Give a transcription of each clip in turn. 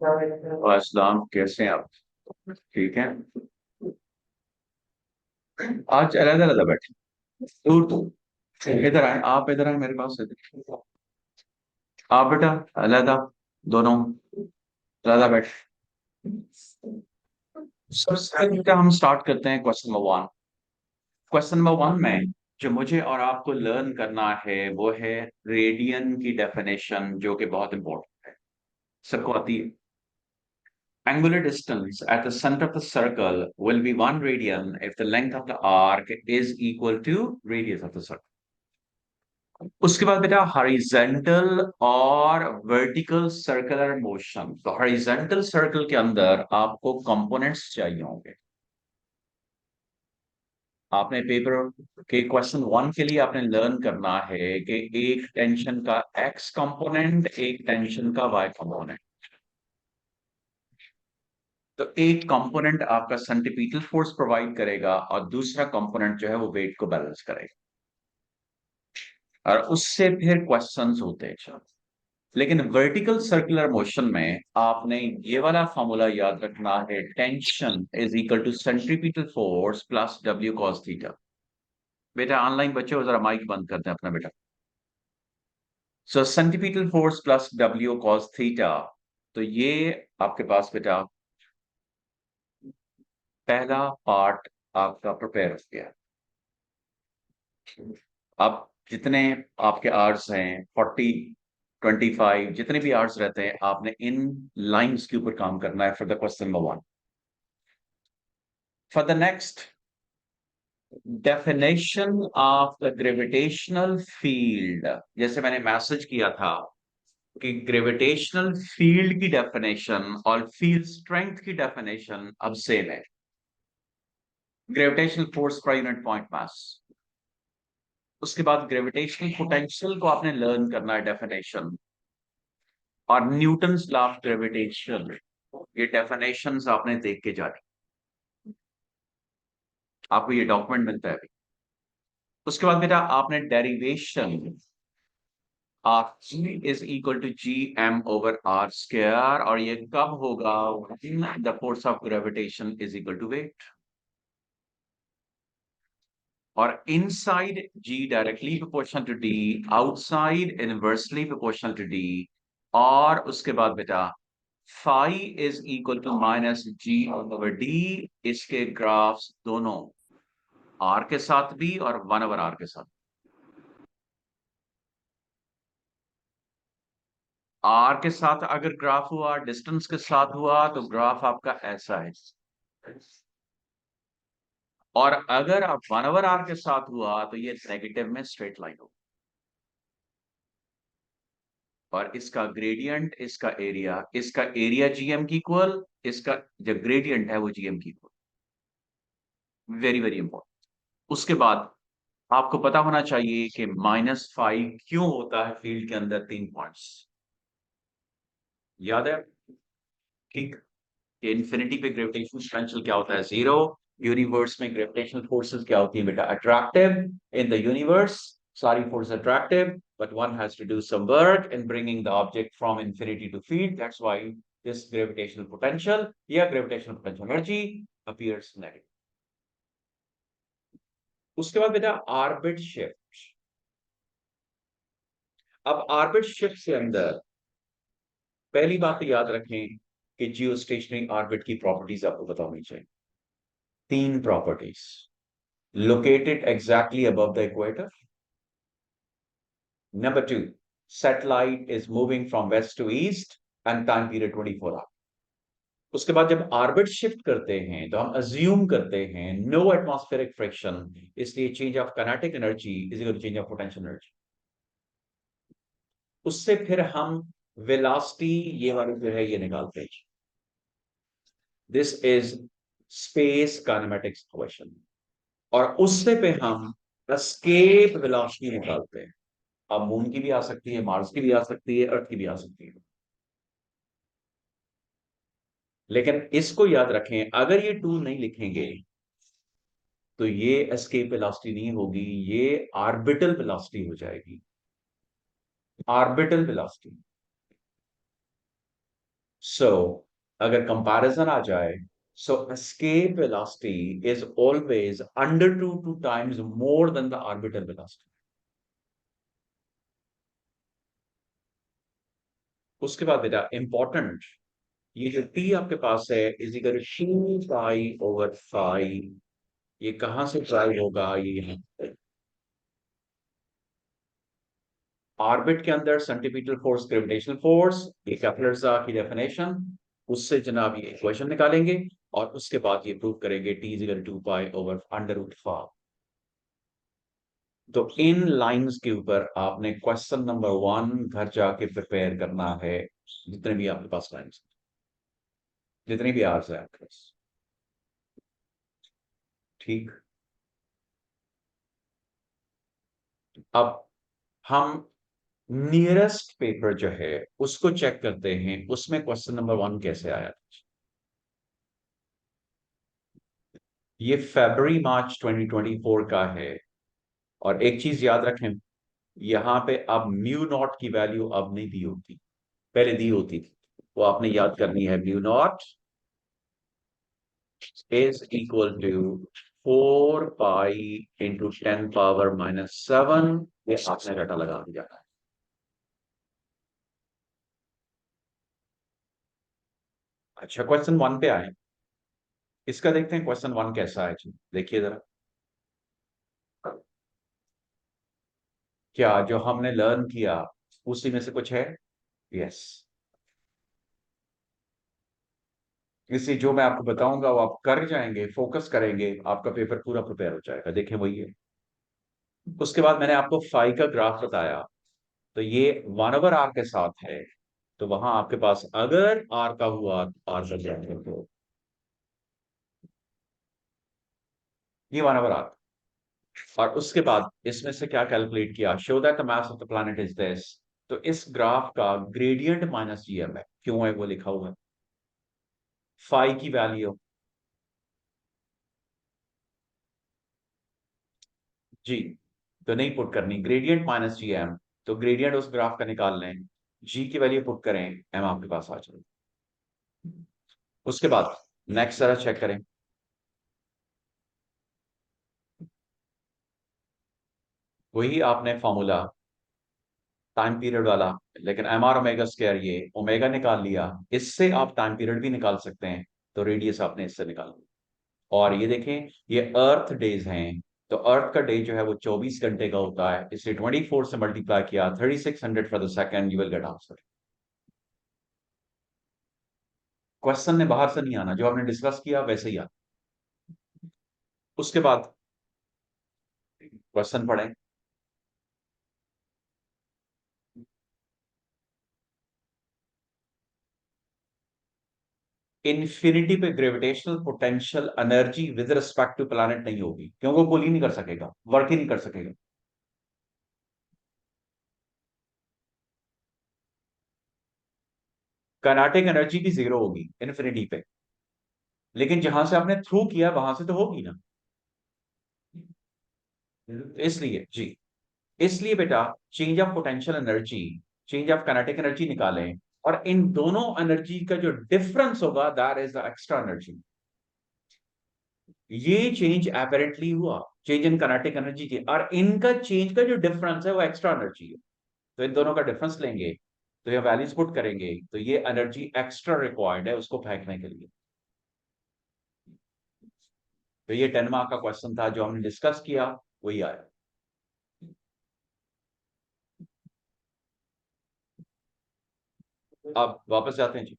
अस्सलाम, कैसे हैं आप? ठीक है। आज अलग अलग बैठे। दूर दूर इधर आए, आप इधर आए मेरे पास इधर। आप बेटा अलग, दोनों अलग बैठे। सबसे पहले बेटा हम स्टार्ट करते हैं question number one. Question number one में जो मुझे और आपको लर्न करना है वो है रेडियन की डेफिनेशन, जो कि बहुत इंपॉर्टेंट है। सबको आती है। Angular distance at the center of the circle will be 1 radian if the length of the arc is equal to radius of the circle. उसके बाद बेटा हॉरिजॉन्टल और वर्टिकल सर्कुलर मोशन। तो हॉरिजॉन्टल सर्कल के अंदर आपको कंपोनेंट्स चाहिए होंगे। आपने पेपर के क्वेश्चन वन के लिए आपने लर्न करना है कि एक टेंशन का एक्स कंपोनेंट, एक टेंशन का वाई कंपोनेंट। तो एक कंपोनेंट आपका सेंट्रीपिटल फोर्स प्रोवाइड करेगा और दूसरा कंपोनेंट जो है वो वेट को बैलेंस करेगा, और उससे फिर क्वेश्चंस होते हैं। लेकिन वर्टिकल सर्कुलर मोशन में आपने ये वाला फॉर्मूला याद रखना है, tension is equal to centripetal force plus W cos theta. बेटा ऑनलाइन बच्चे हो जरा माइक बंद कर दें अपना बेटा। So centripetal force plus W cos theta. तो ये आपके पास बेटा पहला पार्ट आपका प्रिपेयर हो गया। अब जितने आपके आवर्स हैं 40, 25, जितने भी आवर्स रहते हैं, आपने इन लाइंस के ऊपर काम करना है for the question number one. For the next definition of the gravitational field, जैसे मैंने मैसेज किया था कि ग्रेविटेशनल फील्ड की डेफिनेशन और फील्ड स्ट्रेंथ की डेफिनेशन अब सेम है। Gravitational force per unit point mass. उसके बाद ग्रेविटेशनल पोटेंशियल को आपने लर्न करना है डेफिनेशन, और न्यूटन्स लॉ ऑफ ग्रेविटेशन। ये डेफिनेशंस आपने देख के जानी। आपको ये डॉक्यूमेंट मिलता है अभी। उसके बाद बेटा आपने derivation of g is equal to G M over R square, और ये कब होगा? The force of gravitation is equal to weight. और inside g directly proportional to d, outside inversely proportional to d. और उसके बाद बेटा phi is equal to minus G over d. इसके ग्राफ्स दोनों आर के साथ भी और 1/r के साथ। आर के साथ अगर ग्राफ हुआ, डिस्टेंस के साथ हुआ, तो ग्राफ आपका ऐसा है। और अगर आप 1/r के साथ हुआ तो ये नेगेटिव में स्ट्रेट लाइन हो। और इसका ग्रेडियंट, इसका एरिया जीएम की इक्वल, इसका जो ग्रेडियंट है वो जीएम की इक्वल। Very very important. उसके बाद आपको पता होना चाहिए कि -5 क्यों होता है फील्ड के अंदर। 3 पॉइंट्स याद है? ठीक। कि इन्फिनिटी पे ग्रेविटेशनल पोटेंशियल क्या होता है? 0। यूनिवर्स में ग्रेविटेशनल फोर्सेस क्या होती है बेटा? अट्रैक्टिव। इन द यूनिवर्स सारी force attractive, but one has to do some work in bringing the object from infinity to field. That's why this gravitational potential, yeah, gravitational potential energy appears negative. उसके बाद बेटा orbit shift. अब orbit shift के अंदर पहली बात तो याद रखें कि जियोस्टेशनरी ऑर्बिट की प्रॉपर्टीज आपको पता होनी चाहिए। 3 properties. Located exactly above the equator. Number 2, satellite is moving from west to east and time period 24 hours. उसके बाद जब ऑर्बिट शिफ्ट करते हैं तो हम अज्यूम करते हैं नो एटमॉस्फेरिक फ्रिक्शन, इसलिए change of kinetic energy is equal to change of potential energy. उससे फिर हम वेलोसिटी ये वाली जो है ये निकालते हैं। This is space kinematics equation. और उससे पे हम एस्केप वेलोसिटी निकालते हैं। अब मून की भी आ सकती है, मार्स की भी आ सकती है, अर्थ की भी आ सकती है। लेकिन इसको याद रखें, अगर ये टू नहीं लिखेंगे तो ये एस्केप वेलोसिटी नहीं होगी, ये ऑर्बिटल वेलोसिटी हो जाएगी। Orbital velocity. सो अगर कंपैरिजन आ जाए, so escape velocity is always under two two times more than the orbital velocity. उसके बाद बेटा इंपॉर्टेंट, ये जो टी आपके पास है is equal to pi over five, ये कहां से ड्राइव होगा, ये यहाँ पे। ऑर्बिट के अंदर सेंटीमीटर फोर्स ग्रेविटेशनल फोर्स, ये केप्लर्स की डेफिनेशन, उससे जनाब ये इक्वेशन निकालेंगे और उसके बाद ये प्रूव करेंगे T is equal to pi over under root five. तो इन लाइंस के ऊपर आपने क्वेश्चन नंबर 1 घर जाके प्रिपेयर करना है, जितने भी आपके पास लाइंस, जितनी भी आर्स है आपके पास। ठीक, अब हम नियरेस्ट पेपर जो है उसको चेक करते हैं, उसमें क्वेश्चन नंबर 1 कैसे आया। ये फरवरी मार्च 2024 का है। और एक चीज याद रखें, यहाँ पे अब म्यू नॉट की वैल्यू अब नहीं दी होती, पहले दी होती थी, वो आपने याद करनी है। Mu naught is equal to 4 pi into 10 power minus 7, ये आपने रटा लगा दिया। अच्छा, क्वेश्चन 1 पे आए, इसका देखते हैं क्वेश्चन 1 कैसा है जी, देखिए जरा। क्या जो हमने लर्न किया उसी में से कुछ है? यस। इसलिए जो मैं आपको बताऊंगा वो आप कर जाएंगे, फोकस करेंगे, आपका पेपर पूरा प्रिपेयर हो जाएगा। देखें वही है। उसके बाद मैंने आपको फाई का ग्राफ बताया, तो ये 1/r के साथ है, तो वहां आपके पास अगर आर का हुआ, आर का ग्राफ देखो, ये 1/r। और उसके बाद इसमें से क्या कैलकुलेट किया, show that the mass of the planet is this. तो इस ग्राफ का ग्रेडियंट माइनस जीएम है, क्यों है वो लिखा हुआ है। फाई की वैल्यू, जी, तो नहीं पुट करनी, ग्रेडियंट माइनस जी एम, तो ग्रेडियंट उस ग्राफ का निकाल लें, जी की वैल्यू पुट करें, एम आपके पास आ जाए। उसके बाद नेक्स्ट जरा चेक करें, वही आपने फॉर्मूला टाइम पीरियड वाला, लेकिन एम आर ओमेगा स्क्वायर, ये ओमेगा निकाल लिया, इससे आप टाइम पीरियड भी निकाल सकते हैं, तो रेडियस आपने इससे निकाल लिया। और ये देखें, ये अर्थ डेज हैं, तो अर्थ का डे जो है वो 24 घंटे का होता है, इसलिए 24 से मल्टीप्लाई किया, 3600 for the second, you will get answer. Question ने बाहर से नहीं आना, जो आपने डिस्कस किया वैसे ही आना। उसके बाद क्वेश्चन पढ़ें। इन्फिनिटी पे gravitational potential energy with respect to planet नहीं होगी, क्योंकि वो पुल ही नहीं कर सकेगा, वर्क ही नहीं कर सकेगा। काइनेटिक एनर्जी भी जीरो होगी इन्फिनिटी पे, लेकिन जहां से आपने थ्रू किया वहां से तो होगी ना। इसलिए जी, इसलिए बेटा change of potential energy, change of kinetic energy निकालें, और इन दोनों एनर्जी का जो डिफरेंस होगा that is the extra energy. ये चेंज एपरेंटली हुआ, चेंज इन काइनेटिक एनर्जी की, और इनका चेंज का जो डिफरेंस है वो एक्स्ट्रा एनर्जी है। तो इन दोनों का डिफरेंस लेंगे, तो ये वैल्यूज पुट करेंगे, तो ये एनर्जी एक्स्ट्रा रिक्वायर्ड है उसको फेंकने के लिए। तो ये 10 मार्क का क्वेश्चन था जो हमने डिस्कस किया, वही आया। अब वापस जाते हैं जी,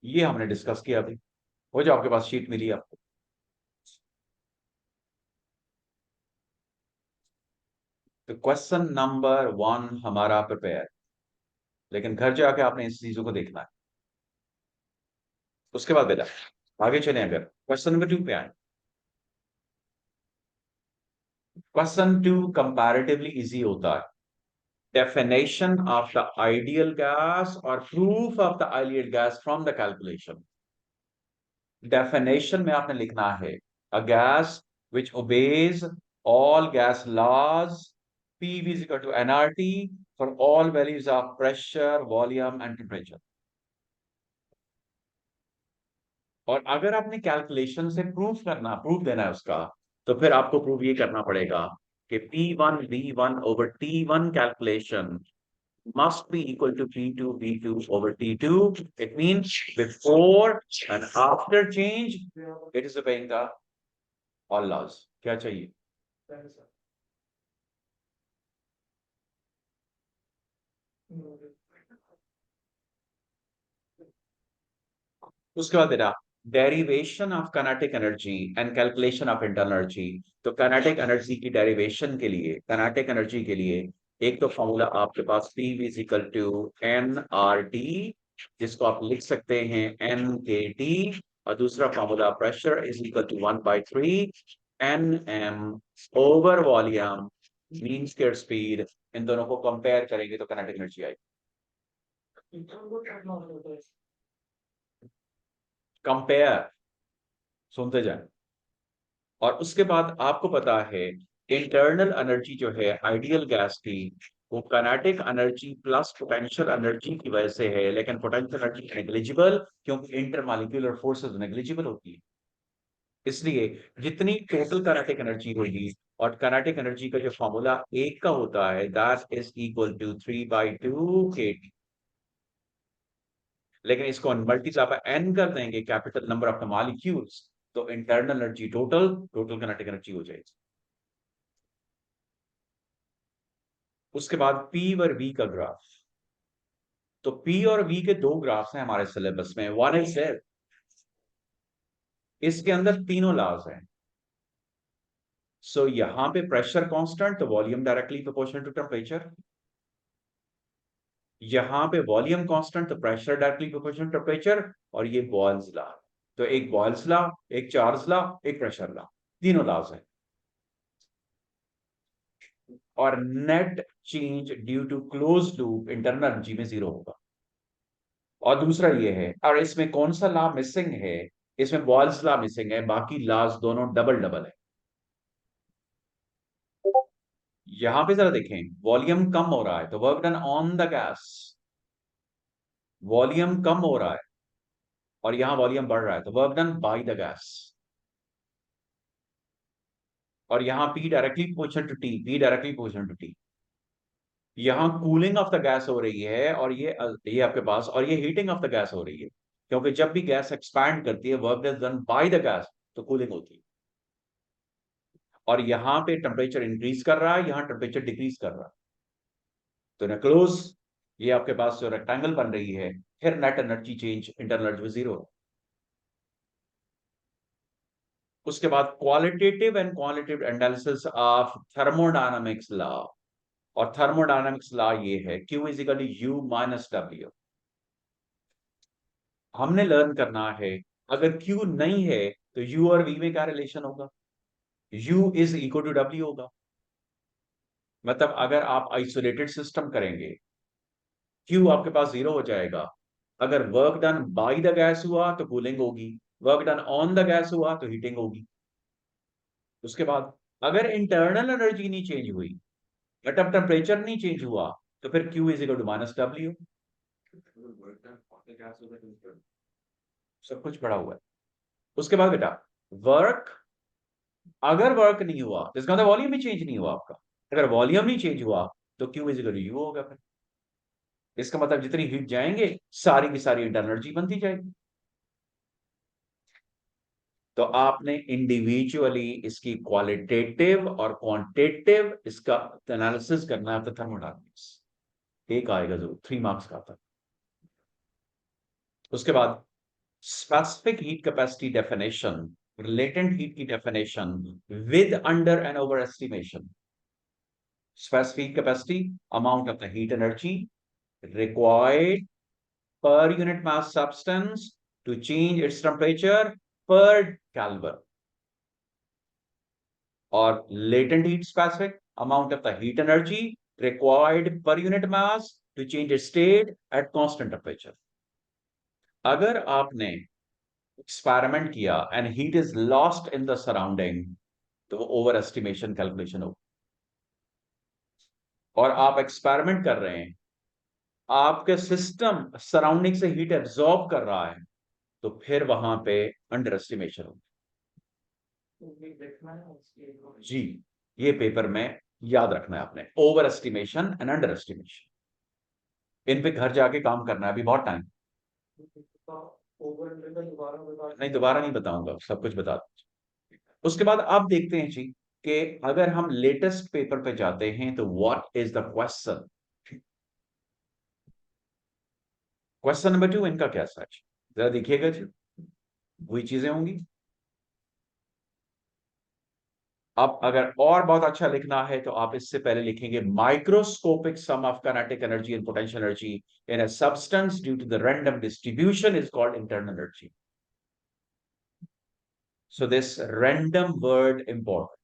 ये हमने डिस्कस किया अभी, वो जो आपके पास शीट मिली आपको। तो क्वेश्चन नंबर 1 हमारा प्रिपेयर, लेकिन घर जाके आपने इस चीजों को देखना है। उसके बाद बेटा आगे चले, अगर क्वेश्चन नंबर 2 पे आए, क्वेश्चन 2 कंपैरेटिवली इजी होता है। Definition of the ideal gas और proof of the ideal gas from the calculation. Definition में आपने लिखना है, a gas which obeys all gas laws PV is equal to nRT for all values of pressure, volume and temperature. और अगर आपने calculation से proof देना है उसका, तो फिर आपको प्रूफ ये करना पड़ेगा कि P1 V1 over T1 calculation must be equal to P2 V2 over T2. It means before and after change, it is obeying the all laws. क्या चाहिए? उसके बाद बेटा derivation of kinetic energy and calculation of internal energy. तो kinetic energy की derivation के लिए, kinetic energy के लिए एक तो फॉर्मूला आपके पास P is equal to N R T, जिसको आप लिख सकते हैं एन के टी, और दूसरा formula pressure is equal to 1/3 n m over volume mean square speed. इन दोनों को कंपेयर करेंगे तो काइनेटिक एनर्जी आएगी। कंपेयर, सुनते जाए। और उसके बाद आपको पता है इंटरनल एनर्जी जो है आइडियल गैस की, वो kinetic energy plus potential energy की वजह से है, लेकिन पोटेंशियल एनर्जी नेग्लिजिबल, क्योंकि इंटरमॉलिक्यूलर फोर्सेस नेग्लिजिबल होती है। इसलिए जितनी टोटल काइनेटिक एनर्जी होगी, और काइनेटिक एनर्जी का जो फॉर्मूला एक का होता है that is equal to 3/2 kT, लेकिन इसको मल्टीप्लाई बाय n कर देंगे, capital number of the molecules, तो internal energy total total kinetic energy हो जाएगी। उसके बाद P और V का ग्राफ। तो P और V के दो ग्राफ्स हैं हमारे सिलेबस में, वन इज है, इसके अंदर तीनों लॉज हैं। सो यहां पे प्रेशर कांस्टेंट, तो volume directly proportional to temperature. यहां पे वॉल्यूम कांस्टेंट, तो pressure directly proportional to temperature. और ये बॉयल्स लॉ, तो एक बॉयल्स लॉ, एक चार्ल्स लॉ, एक प्रेशर लॉ, तीनों लॉज हैं। और net change due to close loop internal energy में जीरो होगा। और दूसरा ये है, और इसमें कौन सा लॉ मिसिंग है? इसमें बॉयल्स लॉ मिसिंग है, बाकी लॉज दोनों डबल डबल है। यहां पे जरा देखें, वॉल्यूम कम हो रहा है तो work done on the gas, volume कम हो रहा है, और यहां वॉल्यूम बढ़ रहा है तो work done by the gas. और यहां P directly proportional to T, P directly proportional to T। यहां कूलिंग ऑफ द गैस हो रही है, और ये आपके पास, और ये हीटिंग ऑफ द गैस हो रही है, क्योंकि जब भी गैस एक्सपैंड करती है work is done by the gas, तो कूलिंग होती है। और यहाँ पे टेम्परेचर इंक्रीज कर रहा है, यहाँ टेम्परेचर डिक्रीज कर रहा है। तो नेक्लोज, ये आपके पास जो रेक्टेंगल बन रही है, फिर net energy change internal energy zero. उसके बाद qualitative and qualitative analysis of thermodynamics law. और थर्मोडायनामिक्स लॉ ये है Q is equal to U minus W। हमने लर्न करना है, अगर Q नहीं है तो U और V में क्या रिलेशन होगा? U is equal to W होगा। मतलब अगर आप आइसोलेटेड सिस्टम करेंगे, Q आपके पास जीरो हो जाएगा। अगर work done by the gas हुआ तो कूलिंग होगी, work done on the gas हुआ तो हीटिंग होगी। उसके बाद अगर इंटरनल एनर्जी नहीं चेंज हुई, बट अब टेम्परेचर नहीं चेंज हुआ, तो फिर Q is equal to minus W। सब कुछ पड़ा हुआ है। उसके बाद बेटा वर्क, अगर वर्क नहीं हुआ तो इसका मतलब वॉल्यूम भी चेंज नहीं हुआ आपका। अगर वॉल्यूम नहीं चेंज हुआ तो Q is equal to U होगा। फिर इसका मतलब जितनी हीट जाएंगे सारी की सारी इंटरनल एनर्जी बनती जाएगी। तो आपने इंडिविजुअली इसकी क्वालिटेटिव और क्वांटिटेटिव इसका एनालिसिस करना है, तो थर्मोडायनामिक्स एक आएगा जरूर, 3 मार्क्स का था। उसके बाद specific heat capacity definition, latent heat की definition with under and over estimation. Specific capacity, amount of the heat energy required per unit mass substance to change its temperature per Kelvin. Or latent heat specific, amount of the heat energy required per unit mass to change its state at constant temperature. अगर आपने experiment किया and heat is lost in the surrounding, तो वो over estimation calculation होगी। और आप experiment कर रहे हैं, आपके सिस्टम सराउंडिंग से हीट एब्जॉर्ब कर रहा है, तो फिर वहां पे अंडर एस्टिमेशन होगी। जी, ये पेपर में याद रखना है आपने, over estimation and under estimation. इन पे घर जाके काम करना है, अभी बहुत टाइम। नहीं, दोबारा नहीं बताऊंगा, सब कुछ बता दूं। उसके बाद आप देखते हैं जी कि अगर हम लेटेस्ट पेपर पे जाते हैं तो what is the question. Question number 2 इनका क्या सच, जरा देखिएगा जी, वही चीजें होंगी। अब अगर और बहुत अच्छा लिखना है तो आप इससे पहले लिखेंगे microscopic sum of kinetic energy and potential energy in a substance due to the random distribution is called internal energy. So this random word important.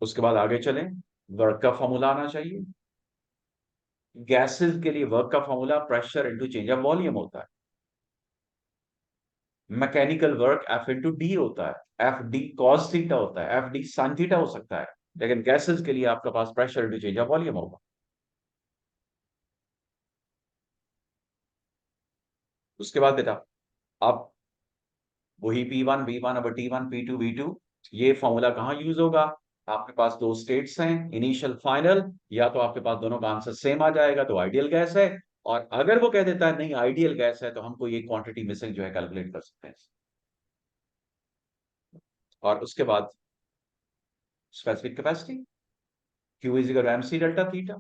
उसके बाद आगे चलें, वर्क का फॉर्मूला आना चाहिए। गैसेस के लिए वर्क का formula pressure into change of volume होता है। Mechanical work F into D होता है, एफ डी कॉस थीटा होता है, एफ डी साइन थीटा हो सकता है, लेकिन गैसेस के लिए आपके पास pressure into change of volume होगा। उसके बाद बेटा आप वही P1 V1 अब T1 P2 V2, ये फॉर्मूला कहाँ यूज होगा? आपके पास दो स्टेट्स हैं, इनिशियल फाइनल, या तो आपके पास दोनों का आंसर सेम आ जाएगा तो आइडियल गैस है, और अगर वो कह देता है नहीं आइडियल गैस है तो हमको ये क्वांटिटी मिसिंग जो है कैलकुलेट कर सकते हैं। और उसके बाद specific capacity Q is equal M C delta theta,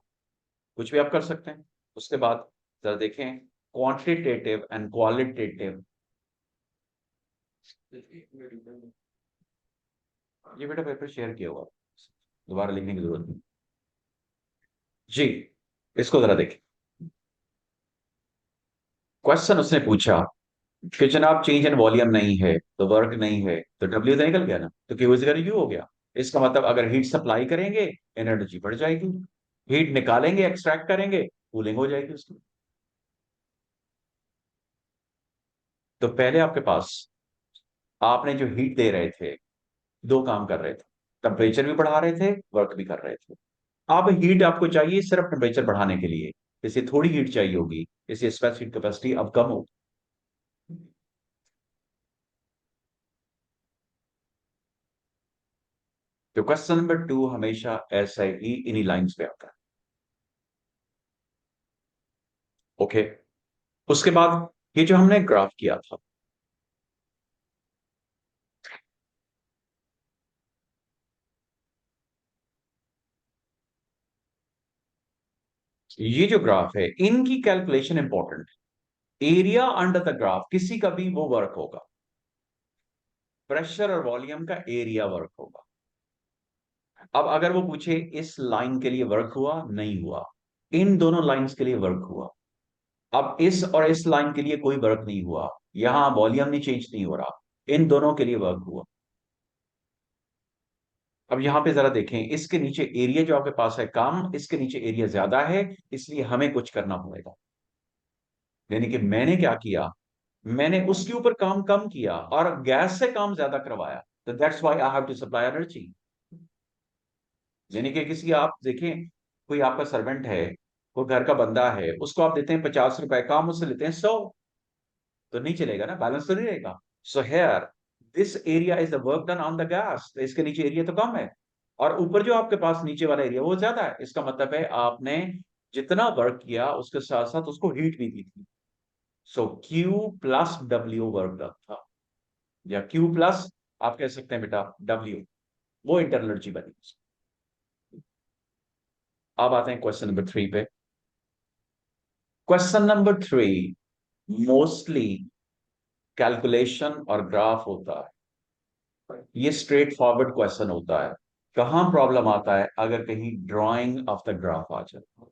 कुछ भी आप कर सकते हैं। उसके बाद जरा देखें क्वांटिटेटिव एंड क्वालिटेटिव। ये बेटा पेपर शेयर किया हुआ, दोबारा लिखने की जरूरत नहीं। जी, इसको जरा देखें। क्वेश्चन उसने पूछा कि जनाब चेंज इन वॉल्यूम नहीं है तो वर्क नहीं है, तो डब्ल्यू तो निकल गया ना, तो क्यू इज इक्वल यू हो गया। इसका मतलब अगर हीट सप्लाई करेंगे एनर्जी बढ़ जाएगी, हीट निकालेंगे एक्सट्रैक्ट करेंगे कूलिंग हो जाएगी उसकी। तो पहले आपके पास आपने जो हीट दे रहे थे, दो काम कर रहे थे, टेम्परेचर भी बढ़ा रहे थे, वर्क भी कर रहे थे। अब हीट आपको चाहिए सिर्फ टेम्परेचर बढ़ाने के लिए, इसे थोड़ी हीट चाहिए होगी, इसे स्पेसिफिक कैपेसिटी अब कम होगी। तो क्वेश्चन नंबर 2 हमेशा ऐसा ही इन्हीं लाइंस पे आता है। ओके, उसके बाद ये जो हमने ग्राफ किया था, ये जो ग्राफ है इनकी कैलकुलेशन इंपॉर्टेंट है। एरिया अंडर द ग्राफ किसी का भी वो वर्क होगा, प्रेशर और वॉल्यूम का एरिया वर्क होगा। अब अगर वो पूछे इस लाइन के लिए वर्क हुआ नहीं हुआ, इन दोनों लाइंस के लिए वर्क हुआ। अब इस और इस लाइन के लिए कोई वर्क नहीं हुआ, यहां वॉल्यूम नहीं चेंज नहीं हो रहा, इन दोनों के लिए वर्क हुआ। अब यहां पे जरा देखें, इसके नीचे एरिया जो आपके पास है कम, इसके नीचे एरिया ज्यादा है, इसलिए हमें कुछ करना पड़ेगा। यानी कि मैंने क्या किया, मैंने उसके ऊपर काम कम किया और गैस से काम ज्यादा करवाया, तो that's why I have to supply energy. यानी कि किसी आप देखें, कोई आपका सर्वेंट है, कोई घर का बंदा है, उसको आप देते हैं 50 रुपए, काम उससे लेते हैं 100, तो नहीं चलेगा ना, बैलेंस तो नहीं रहेगा। So here this area is the work done on the gas, तो इसके नीचे एरिया तो कम है, और ऊपर जो आपके पास नीचे वाला एरिया वो ज्यादा है, इसका मतलब है आपने जितना वर्क किया उसके साथ साथ उसको हीट भी दी थी। सो Q plus W work done था, या Q प्लस आप कह सकते हैं बेटा W, वो इंटरनल एनर्जी बनी। अब आते हैं क्वेश्चन नंबर 3 पे। क्वेश्चन नंबर 3 मोस्टली कैलकुलेशन और ग्राफ होता है, ये स्ट्रेट फॉरवर्ड क्वेश्चन होता है। कहां प्रॉब्लम आता है, अगर कहीं ड्राइंग ऑफ द ग्राफ आ जाए,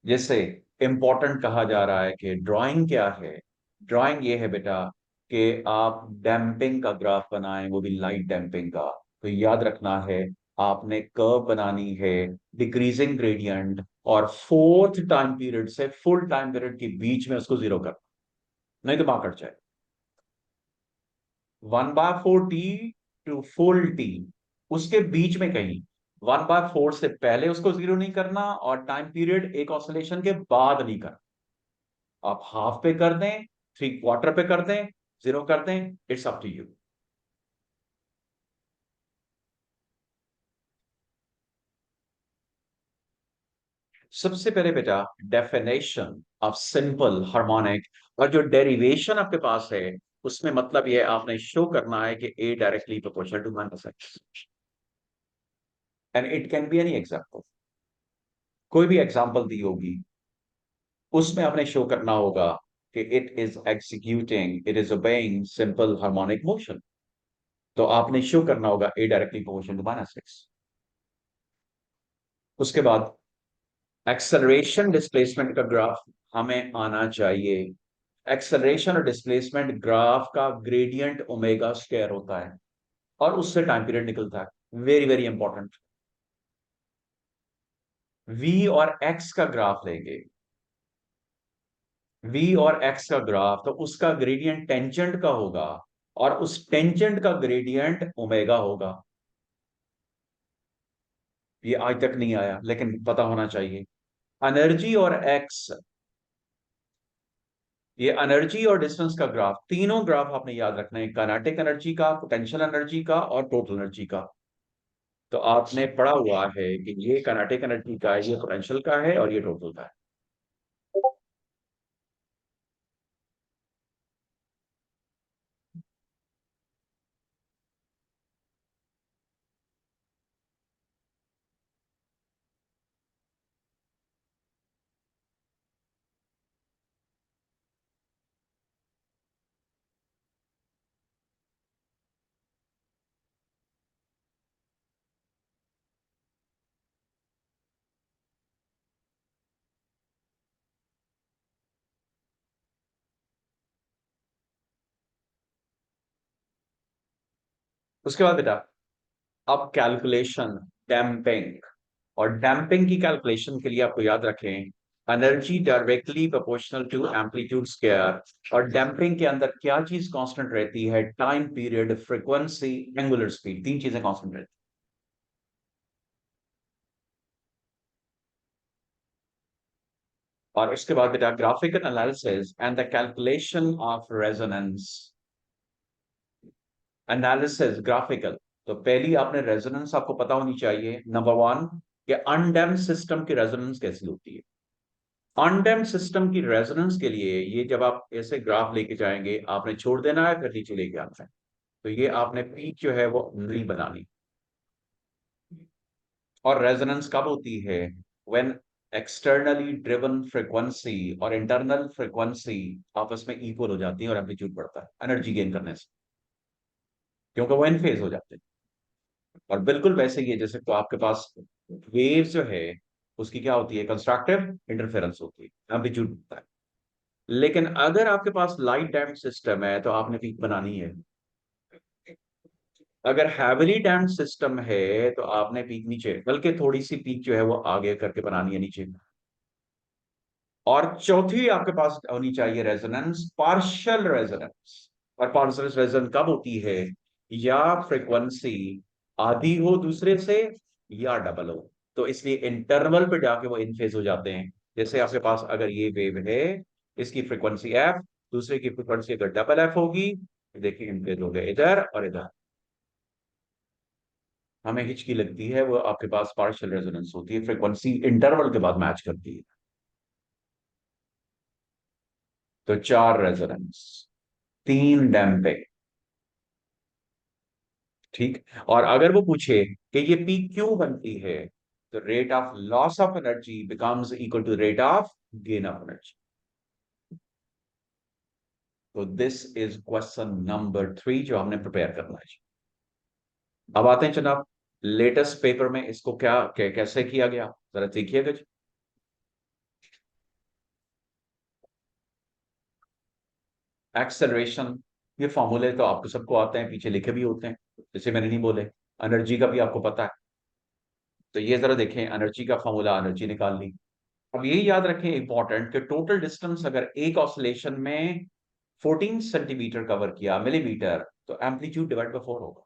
जैसे इंपॉर्टेंट कहा जा रहा है कि ड्राइंग क्या है। ड्राइंग ये है बेटा कि आप डैम्पिंग का ग्राफ बनाएं, वो भी लाइट डैम्पिंग का। तो याद रखना है, आपने कर्व बनानी है, डिक्रीजिंग ग्रेडियंट, और फोर्थ टाइम पीरियड से फुल टाइम पीरियड के बीच में उसको जीरो कर, नहीं तो वहां कट जाए। 1/4 T टू फुल T, उसके बीच में कहीं 1/4 से पहले उसको जीरो नहीं करना और टाइम पीरियड एक ऑसिलेशन के बाद नहीं करना। आप हाफ पे कर दें, 3/4 पे कर दें, जीरो कर दें, इट्स अप टू यू। सबसे पहले बेटा, डेफिनेशन ऑफ सिंपल हार्मोनिक, और जो डेरिवेशन आपके पास है उसमें मतलब ये आपने शो करना है कि a directly proportional to minus x, and it can be any example. कोई भी एग्जांपल दी होगी उसमें आपने शो करना होगा कि it is executing, it is obeying simple harmonic motion. तो आपने शो करना होगा a directly proportional to minus x. उसके बाद एक्सेलरेशन डिस्प्लेसमेंट का ग्राफ हमें आना चाहिए। एक्सेलरेशन और डिस्प्लेसमेंट ग्राफ का ग्रेडियंट ओमेगा स्क्वायर होता है और उससे टाइम पीरियड निकलता है। Very very important. वी और एक्स का ग्राफ लेंगे, वी और एक्स का ग्राफ, तो उसका ग्रेडियंट टेंजेंट का होगा और उस टेंजेंट का ग्रेडियंट ओमेगा होगा। ये आज तक नहीं आया लेकिन पता होना चाहिए। एनर्जी और एक्स, ये एनर्जी और डिस्टेंस का ग्राफ, तीनों ग्राफ आपने याद रखना है, काइनेटिक एनर्जी का, पोटेंशियल एनर्जी का और टोटल एनर्जी का। तो आपने पढ़ा हुआ है कि ये काइनेटिक एनर्जी का है, ये पोटेंशियल का है और ये टोटल का है। उसके बाद बेटा, अब कैलकुलेशन डैम्पिंग, और डैम्पिंग की कैलकुलेशन के लिए आपको याद रखें energy directly proportional to amplitude square. और डैम्पिंग के अंदर क्या चीज कांस्टेंट रहती है? Time period, frequency, angular speed, तीन चीजें कांस्टेंट रहती हैं। और उसके बाद बेटा, graphical analysis and the calculation of resonance. Analysis graphical, तो पहली आपने रेजोनेंस आपको पता होनी चाहिए। नंबर वन, कि अनडैम्प्ड सिस्टम की रेजोनेंस कैसी होती है। अनडैम्प्ड सिस्टम की रेजोनेंस के लिए ये जब आप ऐसे ग्राफ लेके जाएंगे आपने छोड़ देना है, फिर नीचे लेके आना है। तो ये आपने पीक जो है वो नहीं बनानी। और रेजोनेंस कब होती है? व्हेन एक्सटर्नली ड्रिवन फ्रीक्वेंसी और इंटरनल फ्रीक्वेंसी आपस में इक्वल हो जाती है और एम्पलीट्यूड बढ़ता है एनर्जी गेन करने से, क्योंकि वो इन फेज हो जाते हैं। और बिल्कुल वैसे ही है जैसे तो आपके पास वेव जो है उसकी क्या होती है? कंस्ट्रक्टिव इंटरफेरेंस होती है, एम्पलीट्यूड होता है। लेकिन अगर आपके पास लाइट डैम्प सिस्टम है तो आपने पीक बनानी है। अगर हैविली डैम्प सिस्टम है तो आपने पीक नीचे, बल्कि थोड़ी सी पीक जो है वो आगे करके बनानी है नीचे। और चौथी आपके पास होनी चाहिए रेजोनेंस, पार्शियल रेजोनेंस। और पार्शियल रेजोनेंस कब होती है? या फ्रीक्वेंसी आधी हो दूसरे से या डबल हो। तो इसलिए इंटरवल पे जाके वो इन फेज हो जाते हैं। जैसे आपके पास अगर ये वेव है, इसकी फ्रीक्वेंसी एफ, दूसरे की फ्रीक्वेंसी अगर डबल एफ होगी, देखिए इन फेज हो गए इधर और इधर। हमें हिचकी लगती है, वो आपके पास पार्शियल रेजोनेंस होती है, फ्रीक्वेंसी इंटरवल के बाद मैच करती है। तो चार रेजोनेंस, तीन डैम्पिंग। ठीक। और अगर वो पूछे कि ये पीक क्यों बनती है, तो rate of loss of energy becomes equal to rate of gain of energy. तो दिस इज क्वेश्चन नंबर 3 जो हमने प्रिपेयर करना है। अब आते हैं जनाब लेटेस्ट पेपर में इसको कैसे किया गया, जरा देखिएगा जी। एक्सेलरेशन, ये फॉर्मूले तो आपको सबको आते हैं, पीछे लिखे भी होते हैं, जैसे मैंने नहीं बोले। एनर्जी का भी आपको पता है। तो ये जरा देखें, एनर्जी का फॉर्मूला, एनर्जी निकाल ली। अब ये याद रखें इंपॉर्टेंट कि टोटल डिस्टेंस अगर एक ऑसिलेशन में 14 सेंटीमीटर कवर किया, मिलीमीटर, तो एम्पलीट्यूड डिवाइड बाय 4 होगा।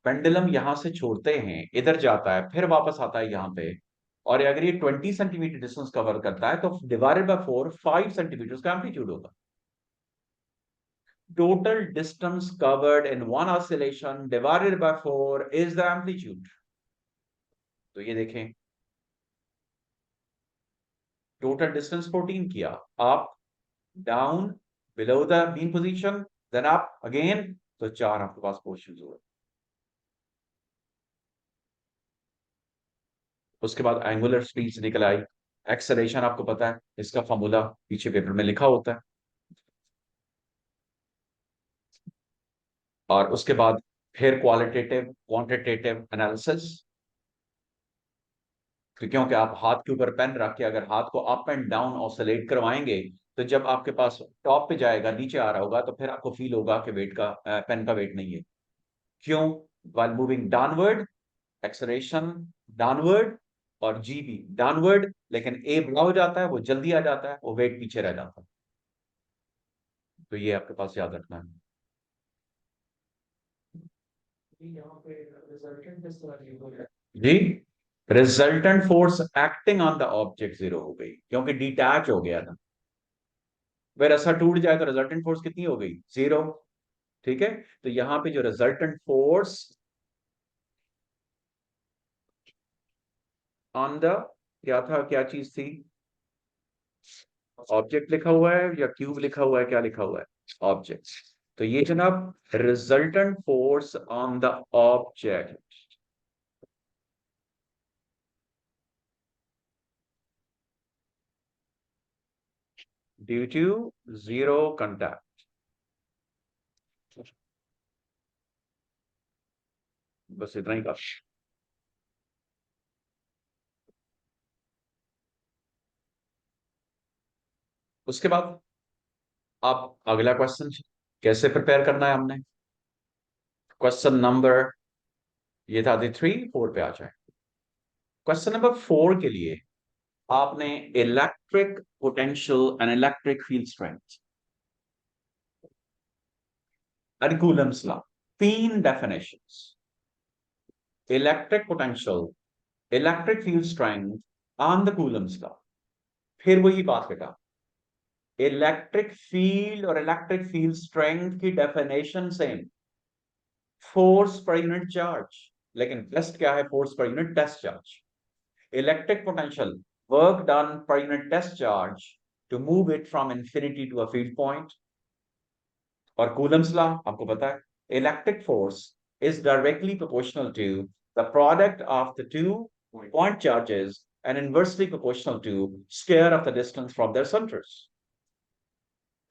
पेंडुलम यहां से छोड़ते हैं, इधर जाता है, फिर वापस आता है यहाँ पे, और अगर ये 20 सेंटीमीटर डिस्टेंस कवर करता है तो डिवाइडेड बाय 4 5 सेंटीमीटर का एम्पलीट्यूड होगा। Total distance covered in one oscillation divided by 4 is the amplitude. तो ये देखें, टोटल डिस्टेंस 14 किया, आप down below the mean position, then आप अगेन, तो 4 आपके पास पोजीशंस हुए। उसके बाद एंगुलर स्पीड से निकल आई। एक्सेलरेशन आपको पता है, इसका फॉर्मूला पीछे पेपर में लिखा होता है। और उसके बाद फिर क्वालिटेटिव क्वांटिटेटिव एनालिसिस, क्योंकि आप हाथ के ऊपर पेन रख के अगर हाथ को अप एंड डाउन ऑसिलेट करवाएंगे, तो जब आपके पास टॉप पे जाएगा, नीचे आ रहा होगा, तो फिर आपको फील होगा कि वेट का पेन का वेट नहीं है। क्यों? while moving downward, acceleration downward, और जी भी डाउनवर्ड, लेकिन ए बड़ा हो जाता है, वो जल्दी आ जाता है, वो वेट पीछे रह जाता है। तो ये आपके पास याद रखना है। जी, resultant force acting on the object zero हो गई, क्योंकि डिटैच हो गया था। अगर ऐसा टूट जाए तो रिजल्टेंट फोर्स कितनी हो गई? जीरो। ठीक है, तो यहां पे जो रिजल्टेंट फोर्स ऑन द, क्या था, क्या चीज थी? ऑब्जेक्ट लिखा हुआ है या क्यूब लिखा हुआ है, क्या लिखा हुआ है? ऑब्जेक्ट। तो ये जनाब resultant force on the object due to zero contact. बस इतना ही काफी। उसके बाद आप अगला क्वेश्चन कैसे प्रिपेयर करना है हमने। क्वेश्चन नंबर, ये था 3 4 पे आ जाए। क्वेश्चन नंबर 4 के लिए आपने electric potential and electric field strength, Coulomb's law, 3 definitions, electric potential, electric field strength on the Coulomb's law. फिर वही बात बेटा, इलेक्ट्रिक फील्ड और इलेक्ट्रिक फील्ड स्ट्रेंथ की definition same, force per unit charge, लेकिन टेस्ट क्या है? Force per unit test charge. Electric potential, work done per unit test charge to move it from infinity to a field point. और Coulomb's law आपको पता है, electric force is directly proportional to the product of the two point charges and inversely proportional to square of the distance from their centres.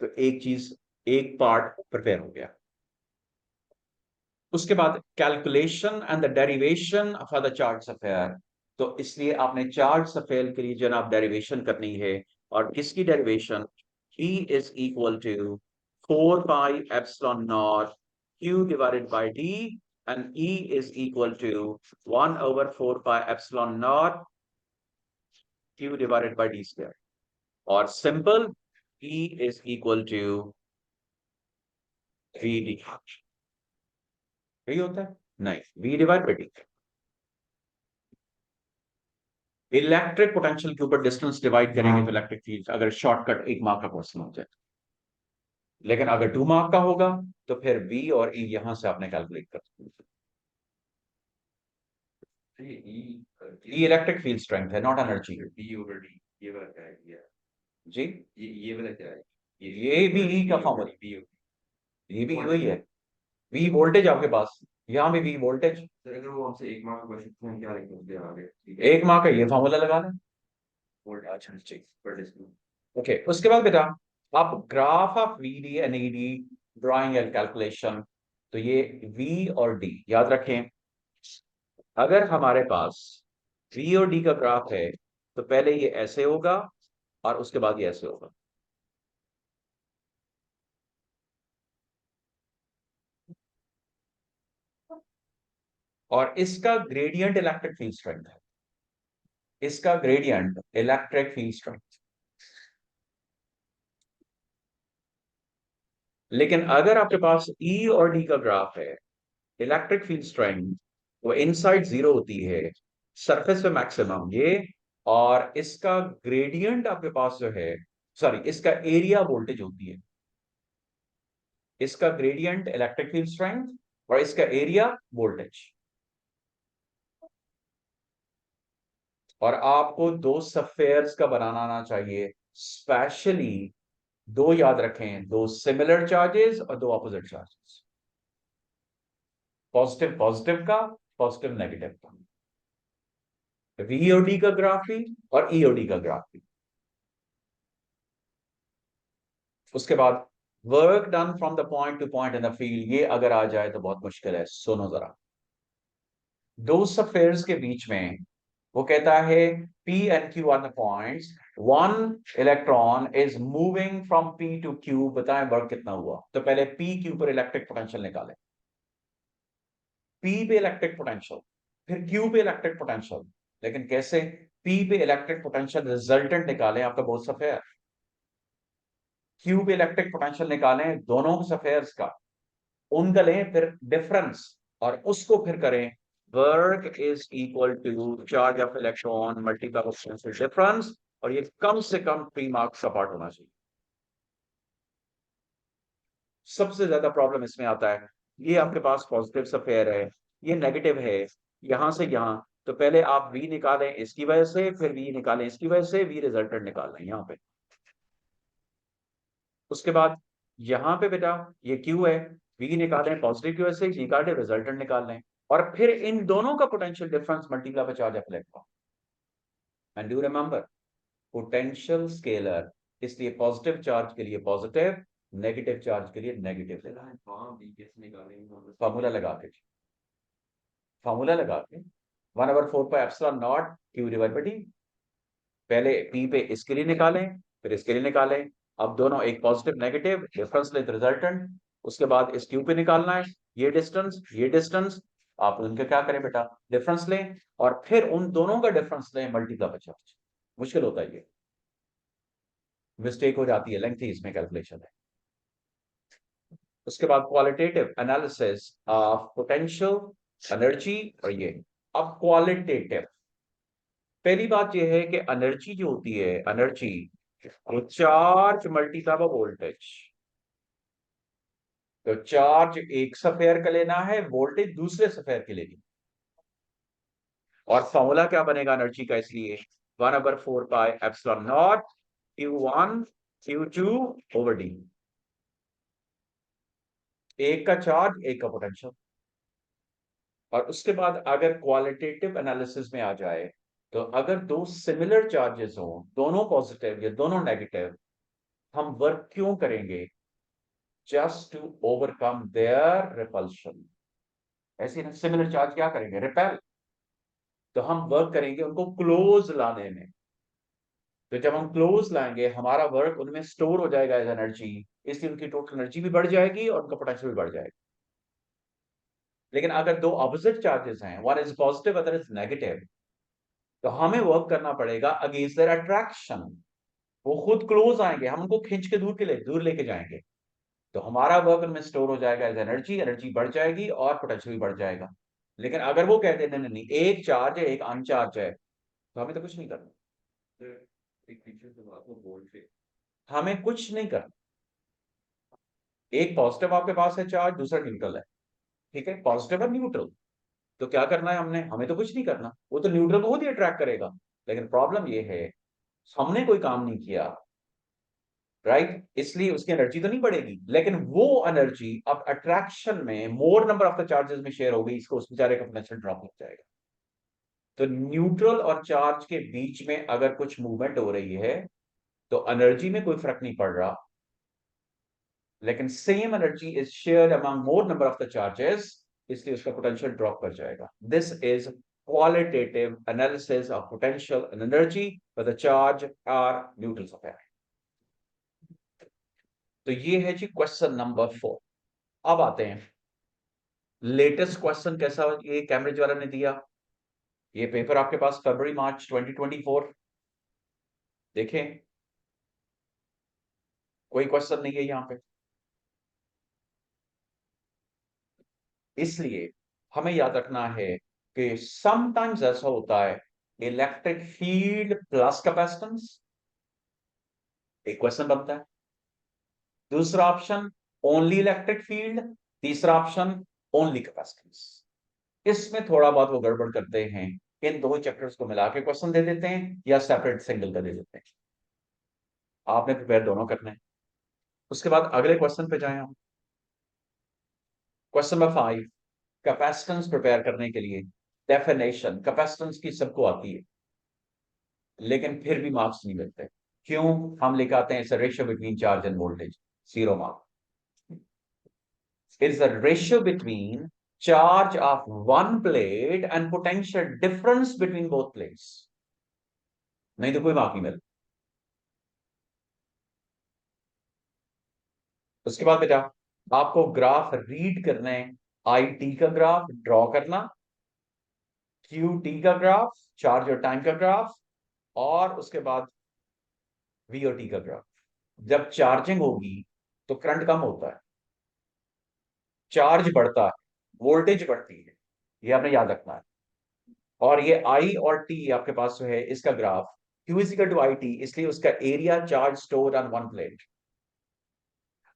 तो एक चीज, एक part prepare हो गया। उसके बाद calculation and the derivation for the charge affair. तो इसलिए आपने चार्ज अफेयर के लिए जनाब डेरिवेशन करनी है। और किसकी derivation? E is equal to 4 pi epsilon naught Q divided by D, and E is equal to 1 over 4 pi epsilon naught Q divided by D square. और simple, E is equal to VD। यही होता है? नहीं, V divide by D। Electric potential के ऊपर distance divide करेंगे तो electric field, अगर शॉर्टकट 1 मार्क का क्वेश्चन हो जाए। लेकिन अगर 2 मार्क का होगा तो फिर वी और ई यहां से आपने कैलकुलेट कर, ई इलेक्ट्रिक फील्ड स्ट्रेंथ है, not energy. B over D, ये वाला क्या है? जी, ये वाला क्या है? ये भी ई का फॉर्मूला, ये भी वही है। वी वोल्टेज आपके पास, यहाँ भी वी वोल्टेज। सर अगर वो हमसे 1 मार्क का क्वेश्चन क्या लिखेंगे आगे? 1 मार्क का ये फॉर्मूला लगा लें। अच्छा ठीक। ओके, उसके बाद बेटा, आप graph of VD and ED drawing and calculation. तो ये वी और डी याद रखें। अगर हमारे पास वी और डी का ग्राफ है, तो पहले ये ऐसे होगा और उसके बाद ये ऐसे होगा। और इसका ग्रेडियंट इलेक्ट्रिक फील्ड स्ट्रेंथ है, इसका ग्रेडियंट इलेक्ट्रिक फील्ड स्ट्रेंथ। लेकिन अगर आपके पास ई और डी का ग्राफ है, इलेक्ट्रिक फील्ड स्ट्रेंथ वो इनसाइड जीरो होती है, सरफेस पे मैक्सिमम ये, और इसका ग्रेडियंट आपके पास जो है, सॉरी, इसका एरिया वोल्टेज होती है, इसका ग्रेडियंट इलेक्ट्रिक फील्ड स्ट्रेंथ और इसका एरिया वोल्टेज। और आपको दो सफेयर्स का बनाना आना चाहिए, स्पेशली दो याद रखें, दो सिमिलर चार्जेस और दो ऑपोजिट चार्जेस, पॉजिटिव पॉजिटिव का, पॉजिटिव नेगेटिव का, वीओडी का ग्राफ भी और ईओडी का ग्राफ भी। उसके बाद work done from the point two point in the field, ये अगर आ जाए तो बहुत मुश्किल है। सुनो जरा, दो सफेयर्स के बीच में वो कहता है P and Q are the points, one electron is moving from P to Q, बताएं वर्क कितना हुआ। तो पहले पी क्यू पर इलेक्ट्रिक पोटेंशियल निकालें, पी पे इलेक्ट्रिक पोटेंशियल, फिर क्यू पे इलेक्ट्रिक पोटेंशियल। लेकिन कैसे? पी पे इलेक्ट्रिक पोटेंशियल रिजल्टेंट निकालें आपका बहुत सफेयर, क्यू पे इलेक्ट्रिक पोटेंशियल निकालें दोनों सफेयर्स का, उनका लें फिर डिफरेंस, और उसको फिर करें work is equal to charge of electron multiply difference, और ये कम से कम 3 मार्क्स का पार्ट होना चाहिए। सबसे ज्यादा प्रॉब्लम इसमें आता है, ये आपके पास पॉजिटिव सफेयर है, ये नेगेटिव है, यहां से यहां, तो पहले आप वी निकालें इसकी वजह से, फिर वी निकालें इसकी वजह से, वी रिजल्टेंट निकाल लें यहां पे। उसके बाद यहां पे बेटा ये क्यू है, वी निकालें पॉजिटिव की वजह से, निकाले रिजल्टेंट निकाल लें, और फिर इन दोनों का potential difference multiply by charge of electron. And do remember, potential scalar, इसलिए पॉजिटिव चार्ज के लिए पॉजिटिव, नेगेटिव चार्ज के लिए नेगेटिव। फॉर्मूला लगा के, फॉर्मूला लगा के 1/4 पाई epsilon not Q divide by D. पहले पी पे इसके लिए निकालें, फिर इसके लिए निकालें, अब दोनों एक पॉजिटिव नेगेटिव डिफरेंस लें रिजल्टेंट। उसके बाद इस क्यू पे निकालना है, ये डिस्टेंस, आप उनके क्या करें बेटा, डिफरेंस लें, और फिर उन दोनों का डिफरेंस लें मल्टीप्लाई बाय चार्ज। मुश्किल होता है ये, मिस्टेक हो जाती है, लेंथी इसमें कैलकुलेशन है। उसके बाद qualitative analysis of potential energy, और ये अब क्वालिटेटिव, पहली बात यह है कि एनर्जी जो होती है, एनर्जी वो चार्ज मल्टीप्लाई बाय वोल्टेज। तो चार्ज एक सफेयर का लेना है, वोल्टेज दूसरे सफेयर के लेनी, और फॉर्मूला क्या बनेगा एनर्जी का, इसलिए 1/4 पाई epsilon not Q1 Q2 over D, एक का चार्ज एक का पोटेंशियल। और उसके बाद अगर क्वालिटेटिव एनालिसिस में आ जाए, तो अगर दो सिमिलर चार्जेस हो, दोनों पॉजिटिव या दोनों नेगेटिव, हम वर्क क्यों करेंगे? Just to overcome their repulsion. ऐसे ना सिमिलर चार्ज क्या करेंगे? रिपेल। तो हम वर्क करेंगे उनको क्लोज लाने में, तो जब हम क्लोज लाएंगे हमारा वर्क उनमें स्टोर हो जाएगा एज एनर्जी, इसलिए उनकी टोटल एनर्जी भी बढ़ जाएगी और उनका पोटेंशियल भी बढ़ जाएगा। लेकिन अगर दो ऑपोजिट चार्जेस हैं, one is positive other is negative, तो हमें वर्क करना पड़ेगा अगेंस्ट देयर अट्रैक्शन। वो खुद क्लोज आएंगे, हम उनको खींच के दूर लेके जाएंगे, तो हमारा वर्क उनमें स्टोर हो जाएगा एज एनर्जी, एनर्जी बढ़ जाएगी और पोटेंशियल भी बढ़ जाएगा। लेकिन अगर वो कहते हैं नहीं नहीं, एक चार्ज है एक अनचार्ज है, तो हमें तो कुछ नहीं करना, एक पीछे से बात को बोल के हमें कुछ नहीं करना। एक पॉजिटिव आपके पास है चार्ज, दूसरा न्यूट्रल है, ठीक है, पॉजिटिव और न्यूट्रल, तो क्या करना है हमने? हमें तो कुछ नहीं करना, वो तो न्यूट्रल को खुद ही अट्रैक्ट करेगा। लेकिन प्रॉब्लम ये है हमने कोई काम नहीं किया, राइट, इसलिए उसकी एनर्जी तो नहीं बढ़ेगी, लेकिन वो एनर्जी अब अट्रैक्शन में मोर नंबर ऑफ द चार्जेस में शेयर हो गई, इसको उस बेचारे का पोटेंशियल ड्रॉप हो जाएगा। तो न्यूट्रल और चार्ज के बीच में अगर कुछ मूवमेंट हो रही है, तो एनर्जी में कोई फर्क नहीं पड़ रहा, लेकिन same energy is shared among more number of the charges, इसलिए उसका पोटेंशियल ड्रॉप कर जाएगा। This is qualitative analysis of potential and energy for the charge are neutral affair. तो ये है जी क्वेश्चन नंबर 4। अब आते हैं लेटेस्ट क्वेश्चन, कैसा ये कैम्ब्रिज वाला ने दिया, ये पेपर आपके पास फरवरी मार्च 2024, देखें कोई क्वेश्चन नहीं है यहाँ पे। इसलिए हमें याद रखना है कि समटाइम्स ऐसा होता है इलेक्ट्रिक फील्ड प्लस कैपेसिटेंस, एक क्वेश्चन बनता है। दूसरा ऑप्शन ओनली इलेक्ट्रिक फील्ड, तीसरा ऑप्शन ओनली कैपेसिटेंस। इसमें थोड़ा बहुत वो गड़बड़ करते हैं, इन दो चैप्टर्स को मिला के क्वेश्चन दे देते हैं या सेपरेट सिंगल का दे देते हैं। आपने प्रिपेयर दोनों करना है। उसके बाद अगले क्वेश्चन पे जाएं हम। क्वेश्चन नंबर 5, कैपेसिटेंस प्रिपेयर करने के लिए डेफिनेशन कैपेसिटेंस की सबको आती है, लेकिन फिर भी मार्क्स नहीं मिलते। क्यों? हम लिख आते हैं it's a ratio between charge end voltage, 0 mark. It's a ratio between charge of one plate and potential difference between both plates, नहीं तो कोई मार्क नहीं मिलता। उसके बाद बेटा आपको ग्राफ रीड करना है, आई टी का ग्राफ ड्रॉ करना, क्यू टी का ग्राफ चार्ज और टाइम का ग्राफ, और उसके बाद वी और टी का ग्राफ। जब चार्जिंग होगी तो करंट कम होता है, चार्ज बढ़ता है, वोल्टेज बढ़ती है, ये आपने याद रखना है। और ये आई और टी आपके पास जो है इसका graph Q is equal to I T, इसलिए उसका area charge store on one plate.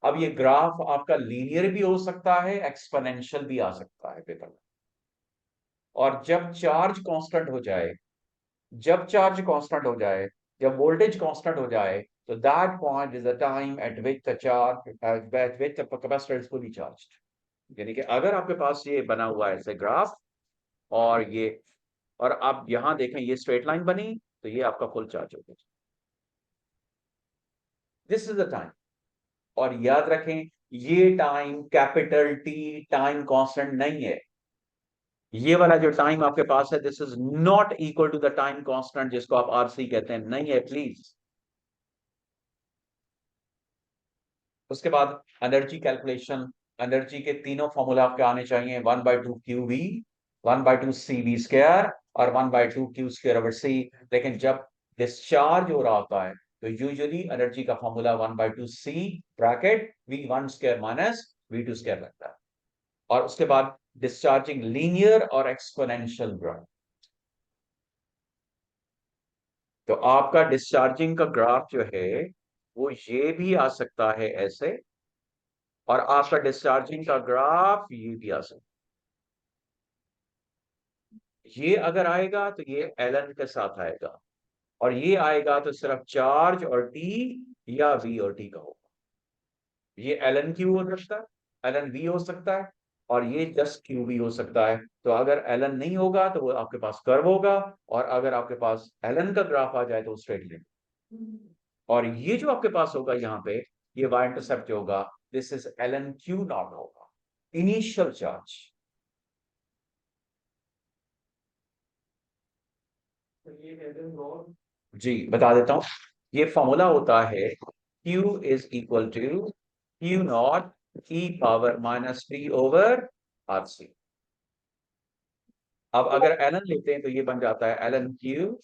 अब ये ग्राफ आपका लीनियर भी हो सकता है, एक्सपोनेंशियल भी आ सकता है पेपर में। और जब चार्ज कांस्टेंट हो जाए, जब चार्ज कांस्टेंट हो जाए, जब वोल्टेज कांस्टेंट हो जाए, तो that point is the time at which the charge at which the capacitor is fully charged. यानी कि अगर आपके पास ये बना हुआ है ऐसे ग्राफ, और ये, और आप यहां देखें ये स्ट्रेट लाइन बनी, तो ये आपका फुल चार्ज हो गया। This is the time. और याद रखें ये time capital T time constant नहीं है। ये वाला जो टाइम आपके पास है this is not equal to the time constant जिसको आप आरसी कहते हैं, नहीं है प्लीज। उसके बाद एनर्जी कैलकुलेशन, एनर्जी के तीनों फॉर्मूला आपके आने चाहिए, 1/2 Q V, 1/2 C V square और 1/2 क्यू स्क्वायर ओवर सी। लेकिन जब डिस्चार्ज हो रहा होता है तो यूजुअली एनर्जी का formula 1/2 C bracket V one square minus V two square लगता है। और उसके बाद डिस्चार्जिंग लीनियर और एक्सपोनेंशियल ग्राफ। तो आपका डिस्चार्जिंग का ग्राफ जो है वो ये भी आ सकता है ऐसे, और आपका डिस्चार्जिंग का ग्राफ ये भी आ सकता है। ये अगर आएगा तो ये एलन के साथ आएगा, और ये आएगा तो सिर्फ चार्ज और टी या वी और टी का होगा। ये एलन क्यू हो सकता है, एलन वी हो सकता है, और ये जस्ट क्यू भी हो सकता है। तो अगर एलन नहीं होगा तो वो आपके पास कर्व होगा, और अगर आपके पास एलन का ग्राफ आ जाए तो स्ट्रेट लाइन। और ये जो आपके पास होगा यहाँ पे, ये वाई इंटरसेप्ट जो होगा this is L N Q naught होगा, इनिशियल चार्ज। जी बता देता हूं, ये फॉर्मूला होता है Q is equal to Q naught e power minus T over R C. अब अगर एलन लेते हैं तो ये बन जाता है L N Q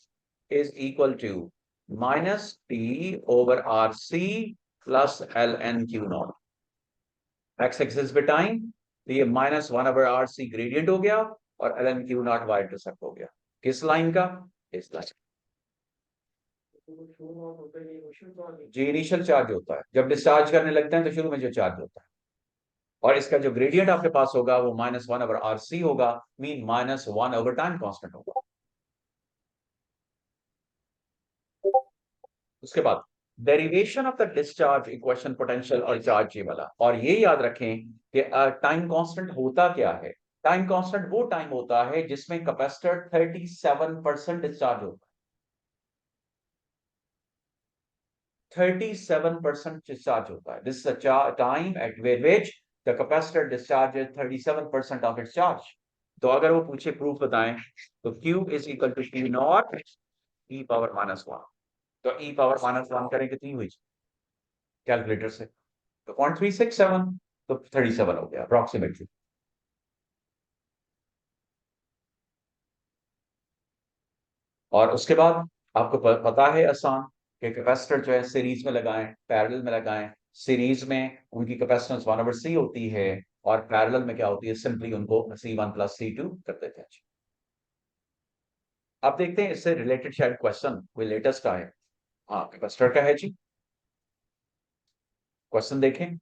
is equal to minus T over R C plus L N Q naught. X axis पे टाइम, तो ये -1/RC ग्रेडियंट हो गया, और L N Q naught Y intercept हो गया। किस लाइन का? इस लाइन। जी इनिशियल चार्ज होता है, जब डिस्चार्ज करने लगते हैं तो शुरू में जो चार्ज होता है, और इसका जो ग्रेडियंट आपके पास होगा वो -1/RC होगा, मीन -1 टाइम कांस्टेंट होगा। उसके बाद derivation of the discharge equation potential और चार्ज, ये वाला, और ये याद रखें कि टाइम कांस्टेंट होता क्या है। टाइम कांस्टेंट वो टाइम होता है जिसमें कैपेसिटर 37% डिस्चार्ज होता है, 37% डिस्चार्ज होता है। This is a time at which the capacitor discharges 37% of its charge. तो अगर वो पूछे प्रूफ बताएं, तो Q is equal to Q naught e power -1। तो ई पावर -1 करें कितनी हुई कैलकुलेटर से? तो 0.367, तो 37 हो गया अप्रोक्सीमेटली। और उसके बाद आपको पता है आसान कि कैपेसिटर जो है सीरीज में लगाएं पैरेलल में लगाएं। सीरीज में उनकी कैपेसिटेंस 1/c होती है, और पैरेलल में क्या होती है, सिंपली उनको C1 प्लस C2 कर देते हैं। अब देखते हैं इससे रिलेटेड शायद क्वेश्चन कोई लेटेस्ट आए। हाँ, कैपेसिटर का है जी, क्वेश्चन देखें।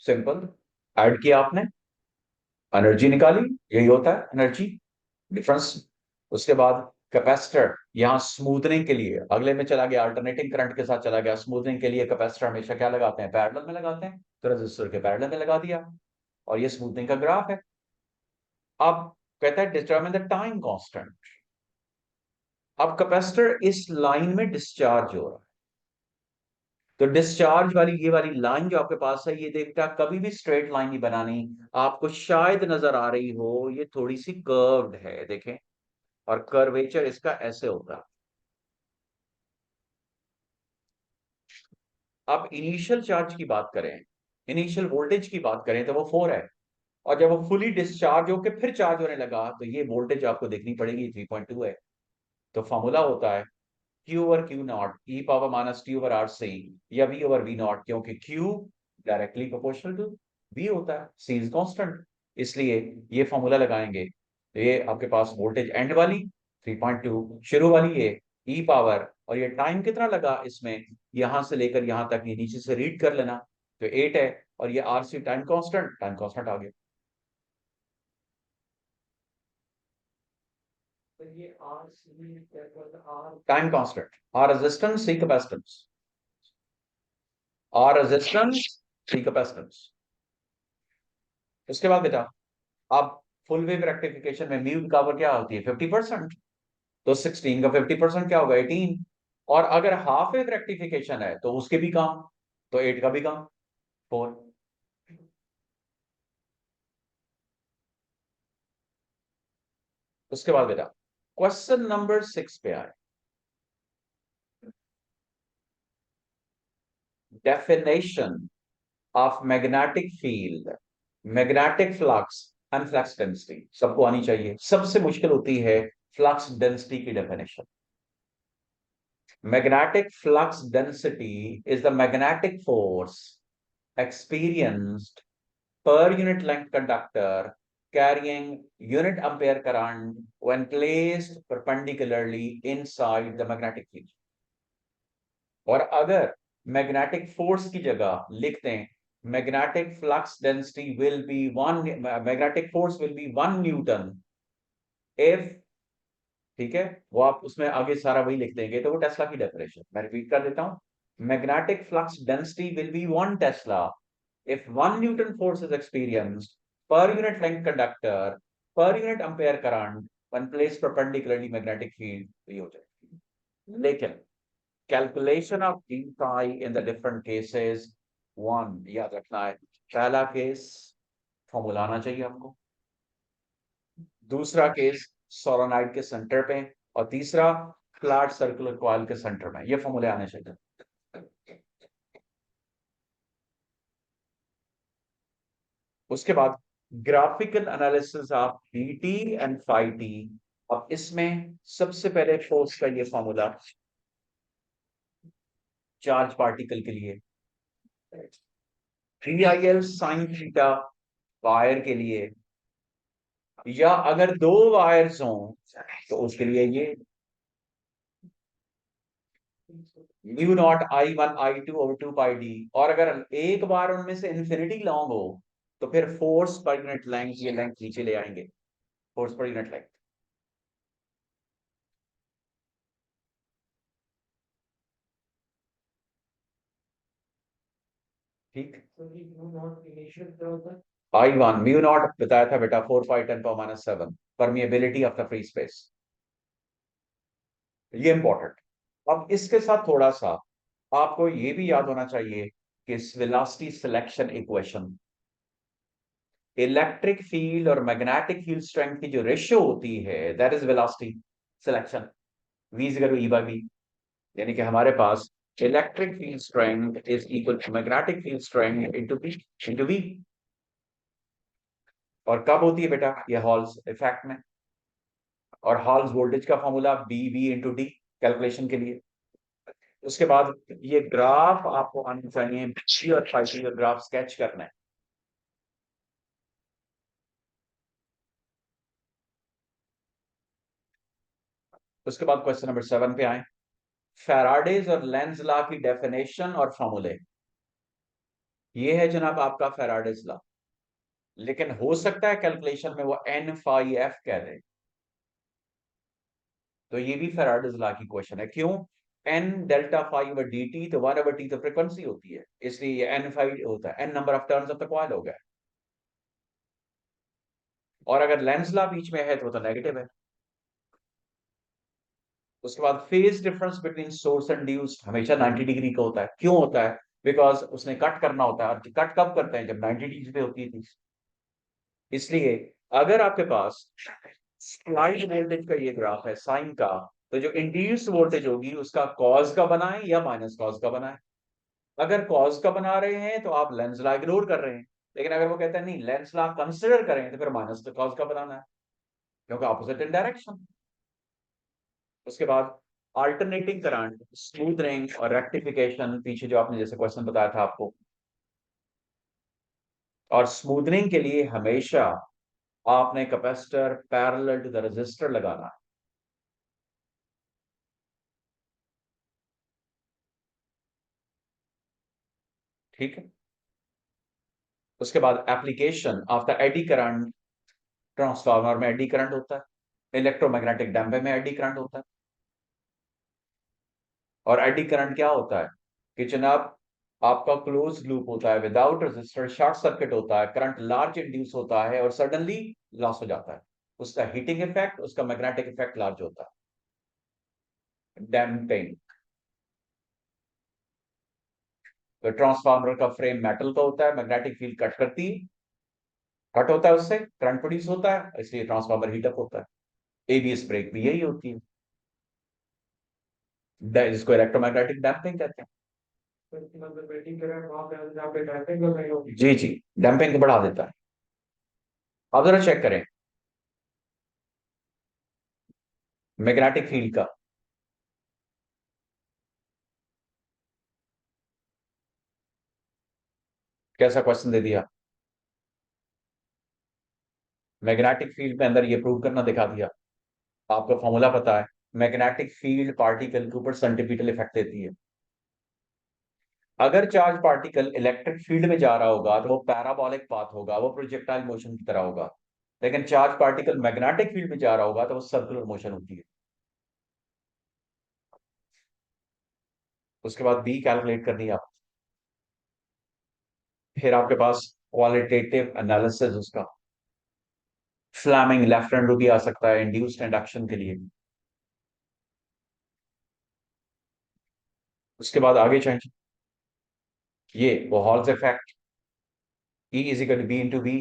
सिंपल, ऐड किया आपने, एनर्जी निकाली, यही होता है एनर्जी डिफरेंस। उसके बाद कैपेसिटर यहाँ स्मूथनिंग के लिए अगले में चला गया, अल्टरनेटिंग करंट के साथ चला गया। स्मूथनिंग के लिए कैपेसिटर हमेशा क्या लगाते हैं, पैरेलल में लगाते हैं, तो रेजिस्टर के पैरेलल में लगा दिया, और ये स्मूथनिंग का ग्राफ है। अब कहता है डिटरमिन द टाइम कांस्टेंट। अब कैपेसिटर इस लाइन में डिस्चार्ज हो रहा है, तो डिस्चार्ज वाली ये वाली लाइन जो आपके पास है, ये देखता कभी भी स्ट्रेट लाइन नहीं बनानी, आपको शायद नजर आ रही हो, ये थोड़ी सी कर्व्ड है, देखें, और कर्वेचर इसका ऐसे होगा। अब इनिशियल चार्ज की बात करें, इनिशियल वोल्टेज की बात करें, तो वो 4 है, और जब वो फुली डिस्चार्ज होकर फिर चार्ज होने लगा, तो ये वोल्टेज आपको देखनी पड़ेगी 3.2 है। तो फॉर्मूला होता है Q over Q naught e power minus T over R C, या V ओवर V नॉट, क्योंकि Q directly proportional to V होता है, C इज कांस्टेंट, इसलिए ये फॉर्मूला लगाएंगे, तो ये आपके पास वोल्टेज एंड वाली 3.2, शुरू वाली ये ई पावर, और ये टाइम कितना लगा इसमें, यहां से लेकर यहां तक, ये नीचे से रीड कर लेना, तो 8 है, और ये आर सी टाइम कांस्टेंट आ गया। तो ये R C time constant, R resistance, C capacitance, R resistance, C capacitance. उसके बाद बेटा, अब फुल वेव रेक्टिफिकेशन में म्यू की पावर क्या होती है, 50%, तो 16 का 50% क्या होगा, 18, और अगर हाफ वेव रेक्टिफिकेशन है तो उसके भी काम, तो 8 का भी काम, 4। उसके बाद बेटा क्वेश्चन नंबर 6 पे आए, definition of magnetic field, magnetic flux and flux density सबको आनी चाहिए। सबसे मुश्किल होती है फ्लक्स डेंसिटी की definition. Magnetic flux density is the magnetic force experienced per unit length conductor carrying unit ampere current when placed perpendicularly inside the magnetic field. और अगर मैग्नेटिक फोर्स की जगह लिखते हैं magnetic flux density will be 1, magnetic force will be 1 Newton if, ठीक है, वो आप उसमें आगे सारा वही लिख देंगे, तो वो टेस्ला की डेफिनेशन मैं रिपीट कर देता हूं। Magnetic flux density will be 1 Tesla if 1 Newton force is experienced per unit length conductor per unit ampere current when placed perpendicularly magnetic field, तो ये हो जाएगी। लेकिन calculation of d phi in the different cases, one याद रखना है, पहला case formula आना चाहिए आपको, दूसरा केस सोलोनॉइड के सेंटर पे, और तीसरा फ्लैट सर्कुलर कॉइल के सेंटर में, ये फॉर्मूले आने चाहिए। उसके बाद graphical analysis of dt and phi t। अब इसमें सबसे पहले फोर्स का ये फॉर्मूला चार्ज पार्टिकल के लिए, 3il sin थीटा वायर के लिए, या अगर दो वायर्स हों तो उसके लिए ये mu naught I1 I2 over 2 पाई डी, और अगर एक बार उनमें से इंफिनिटी लॉन्ग हो तो फिर फोर्स पर यूनिट लेंथ, ये लेंथ नीचे ले आएंगे, फोर्स पर यूनिट लेंथ, ठीक। I1 म्यू नॉट बताया था बेटा 4 5 10 to the -7 permeability of the free space, ये इंपॉर्टेंट। अब इसके साथ थोड़ा सा आपको ये भी याद होना चाहिए कि velocity selection equation, electric field और मैग्नेटिक फील्ड स्ट्रेंथ की जो रेशियो होती है, that is velocity selection, v is equal to e by v, यानी कि हमारे पास electric field strength is equal to magnetic field strength into v। और कब होती है बेटा, ये हॉल्स इफेक्ट में, और हॉल्स वोल्टेज का formula bv into D, calculation के लिए। उसके बाद ये ग्राफ आपको आना चाहिए, जी और फाइव का ग्राफ स्केच करना है। उसके बाद क्वेश्चन नंबर 7 पे आए। फैराडेज और लेंज लॉ की डेफिनेशन और फॉर्मूले। ये है जनाब आपका फैराडेज लॉ, लेकिन हो सकता है कैलकुलेशन में वो एन फाई एफ कह दे, तो ये भी फैराडेज लॉ की क्वेश्चन है। क्यों? N delta phi over D T, तो 1/t तो फ्रीक्वेंसी होती है, इसलिए ये एन फाई होता है, N number of turns of the coil हो गया। और अगर लेंस लॉ बीच में है तो नेगेटिव है। उसके बाद phase difference between source and induced हमेशा 90 डिग्री का होता है। क्यों होता है? बिकॉज उसने कट करना होता है, और कट कब करते हैं? जब 90 डिग्री पे होती है। इसलिए अगर आपके पास स्लाइड वोल्टेज का ये ग्राफ है साइन का, तो जो इंड्यूस्ड वोल्टेज होगी उसका कॉज का बनाए या माइनस कॉज का बनाए। अगर कॉज का बना रहे हैं तो आप लेंस लॉ इग्नोर कर रहे हैं, लेकिन अगर वो कहते हैं नहीं लेंस लॉ कंसिडर करें, तो फिर माइनस कॉज का बनाना है, क्योंकि ऑपोजिट इन डायरेक्शन। उसके बाद अल्टरनेटिंग करंट, स्मूथनिंग और रेक्टिफिकेशन, पीछे जो आपने जैसे क्वेश्चन बताया था आपको। और स्मूथनिंग के लिए हमेशा आपने capacitor parallel to the resistor लगाना है। ठीक है। उसके बाद application of the eddy current, transformer में एडी करंट होता है, इलेक्ट्रोमैग्नेटिक डैम्पर में एडी करंट होता है। और एडी करंट क्या होता है कि जनाब आपका क्लोज लूप होता है, विदाउट रेजिस्टर शॉर्ट सर्किट होता है, करंट लार्ज इंड्यूस होता है और सडनली लॉस हो जाता है। उसका हीटिंग इफेक्ट, उसका मैग्नेटिक इफेक्ट लार्ज होता है। डैम्पिंग, तो ट्रांसफार्मर का फ्रेम मेटल का होता है, मैग्नेटिक फील्ड कट करती है, कट होता है, उससे करंट प्रोड्यूस होता है, इसलिए ट्रांसफार्मर हीटअप होता है। एबीएस ब्रेक भी यही होती है, जिसको इलेक्ट्रोमैग्नेटिक डैम्पिंग कहते हैं। जी जी, डैम्पिंग को बढ़ा देता है। आप जरा चेक करें मैग्नेटिक फील्ड का। कैसा क्वेश्चन दे दिया? मैग्नेटिक फील्ड में अंदर ये प्रूव करना दिखा दिया। आपको फॉर्मूला पता है, मैग्नेटिक फील्ड पार्टिकल के ऊपर सेंट्रीपिटल इफेक्ट देती है। अगर चार्ज पार्टिकल इलेक्ट्रिक फील्ड में जा रहा होगा तो वो पैराबोलिक पाथ होगा, वो प्रोजेक्टाइल मोशन की तरह होगा। लेकिन चार्ज पार्टिकल मैग्नेटिक फील्ड में जा रहा होगा तो वो सर्कुलर मोशन होती है। उसके बाद बी कैलकुलेट करनी है आप। फिर आपके पास क्वालिटेटिव एनालिसिस उसका, फ्लैमिंग लेफ्ट हैंड रूल भी आ सकता है इंड्यूस्ड इंडक्शन के लिए। उसके बाद आगे चाहिए ये वो Hall's effect, E is equal to B into B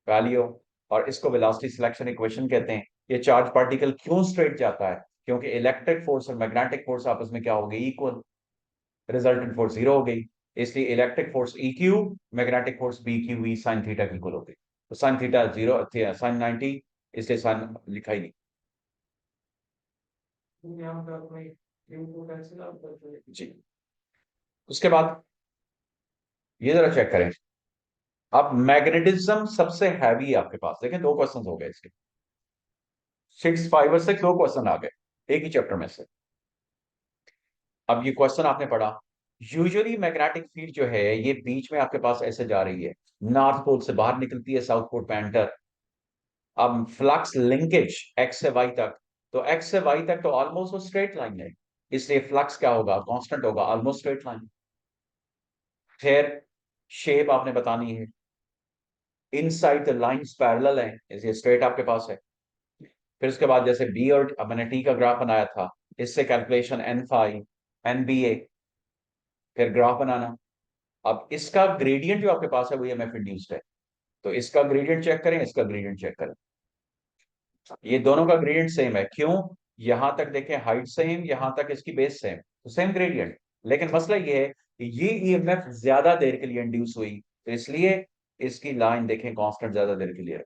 value. और इसको वेलोसिटी सिलेक्शन इक्वेशन कहते हैं। ये चार्ज पार्टिकल क्यों स्ट्रेट जाता है? क्योंकि इलेक्ट्रिक फोर्स और मैग्नेटिक फोर्स आपस में क्या हो गई? इक्वल। रिजल्टेंट फोर्स जीरो हो गई। इसलिए electric force E Q, magnetic force B Q V sine theta की इक्वल हो गई। तो साइन थीटा जीरो, साइन 90, इसलिए साइन लिखा ही नहीं। जी। उसके बाद ये जरा चेक करें। अब मैग्नेटिज्म सबसे हैवी है आपके पास, देखें दो क्वेश्चन हो गए इसके, 6, 5 और 6 दो क्वेश्चन आ गए एक ही चैप्टर में से। अब ये क्वेश्चन आपने पढ़ा, यूजुअली मैग्नेटिक फील्ड जो है ये बीच में आपके पास ऐसे जा रही है, नॉर्थ पोल से बाहर निकलती है, साउथ पोल पे एंटर। अब फ्लक्स लिंकेज एक्स से वाई तक, तो एक्स से वाई तक तो ऑलमोस्ट वो स्ट्रेट लाइन है, इसलिए फ्लक्स क्या होगा? कांस्टेंट होगा, ऑलमोस्ट स्ट्रेट लाइन। फिर शेप आपने बतानी है, इनसाइड द लाइंस पैरेलल है, इसलिए स्ट्रेट आपके पास है। फिर उसके बाद जैसे बी और अब मैंने टी का ग्राफ बनाया था, इससे calculation N five N B A, फिर ग्राफ बनाना। अब इसका ग्रेडियंट जो आपके पास है वो ईएमएफ इंड्यूस्ड है, तो इसका ग्रेडियंट चेक करें, इसका ग्रेडियंट चेक करें। ये दोनों का ग्रेडियंट सेम है। क्यों? यहां तक देखें हाइट सेम, यहां तक इसकी बेस सेम, तो सेम ग्रेडियंट। लेकिन मसला ये है कि ये ईएमएफ ज्यादा देर के लिए इंड्यूस हुई, तो इसलिए इसकी लाइन देखें कांस्टेंट ज्यादा देर के लिए है।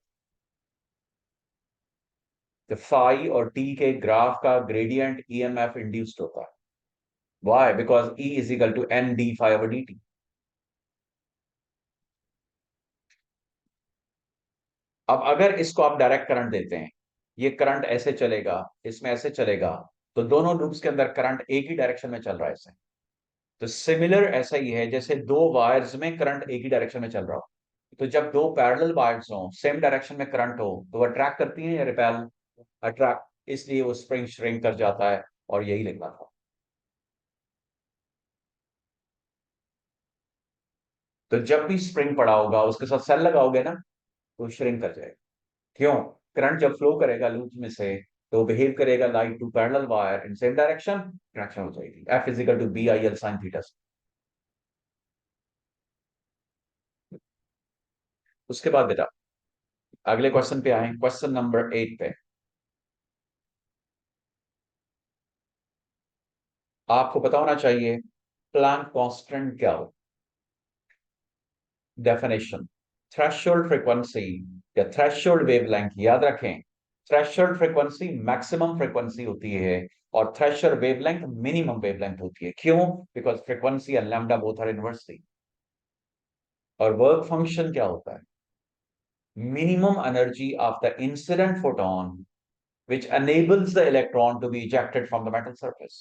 तो फाई और टी के ग्राफ का ग्रेडियंट ईएमएफ इंड्यूस्ड होता है। Why? Because E is equal to N D phi over D T. अब अगर इसको आप डायरेक्ट करंट देते हैं, ये करंट ऐसे चलेगा, इसमें ऐसे चलेगा, तो दोनों लूप्स के अंदर करंट एक ही डायरेक्शन में चल रहा है ऐसे। तो सिमिलर ऐसा ही है जैसे दो वायर्स में करंट एक ही डायरेक्शन में चल रहा हो। तो जब दो पैरेलल वायर्स हो, सेम डायरेक्शन में करंट हो, तो वो अट्रैक्ट करती है या रिपेल? अट्रैक्ट। इसलिए वो स्प्रिंग श्रिंक कर जाता है, और यही लिखना था। तो जब भी स्प्रिंग पड़ा होगा उसके साथ सेल लगाओगे ना, तो श्रिंक कर जाएगा। क्यों? करंट जब फ्लो करेगा लूप में से, तो बिहेव करेगा like two parallel wire in same direction, traction हो जाएगी। F is equal to B I L sine theta. उसके बाद बेटा अगले क्वेश्चन पे आए, क्वेश्चन नंबर 8 पे। आपको पता होना चाहिए प्लैंक कांस्टेंट क्या हो। डेफिनेशन, थ्रेशोल्ड फ्रीक्वेंसी या थ्रेशोल्ड वेवलेंथ, याद रखें। थ्रेशोल्ड फ्रीक्वेंसी मैक्सिमम फ्रीक्वेंसी होती है, और थ्रेशोल्ड वेवलेंथ मिनिमम वेवलेंथ होती है। क्यों? Because frequency and lambda both are inversely. और वर्क फंक्शन क्या होता है? Minimum energy of the incident photon which enables the electron to be ejected from the metal surface।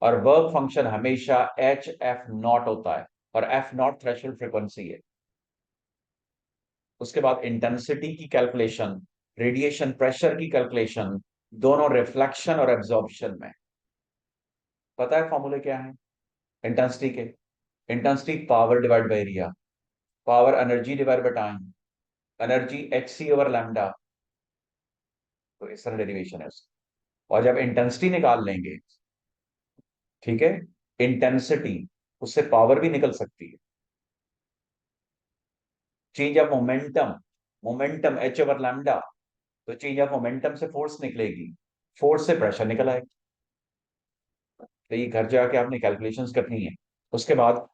और वर्क फंक्शन हमेशा H F not होता है, और F not threshold frequency है। उसके बाद इंटेंसिटी की कैलकुलेशन, रेडिएशन प्रेशर की कैलकुलेशन, दोनों रिफ्लेक्शन और एब्जॉर्प्शन में। पता है फॉर्मूले क्या है इंटेंसिटी के? Intensity power divide by area, power energy divide by time, energy H C over lambda. तो इस तरह डेरिवेशन है उसकी। और जब इंटेंसिटी निकाल लेंगे, ठीक है, इंटेंसिटी, उससे पावर भी निकल सकती है। Change of momentum, momentum H over lambda, तो चेंज ऑफ मोमेंटम से फोर्स निकलेगी, फोर्स से प्रेशर निकल आएगा। तो ये घर जाके आपने कैलकुलेशंस करनी है। उसके बाद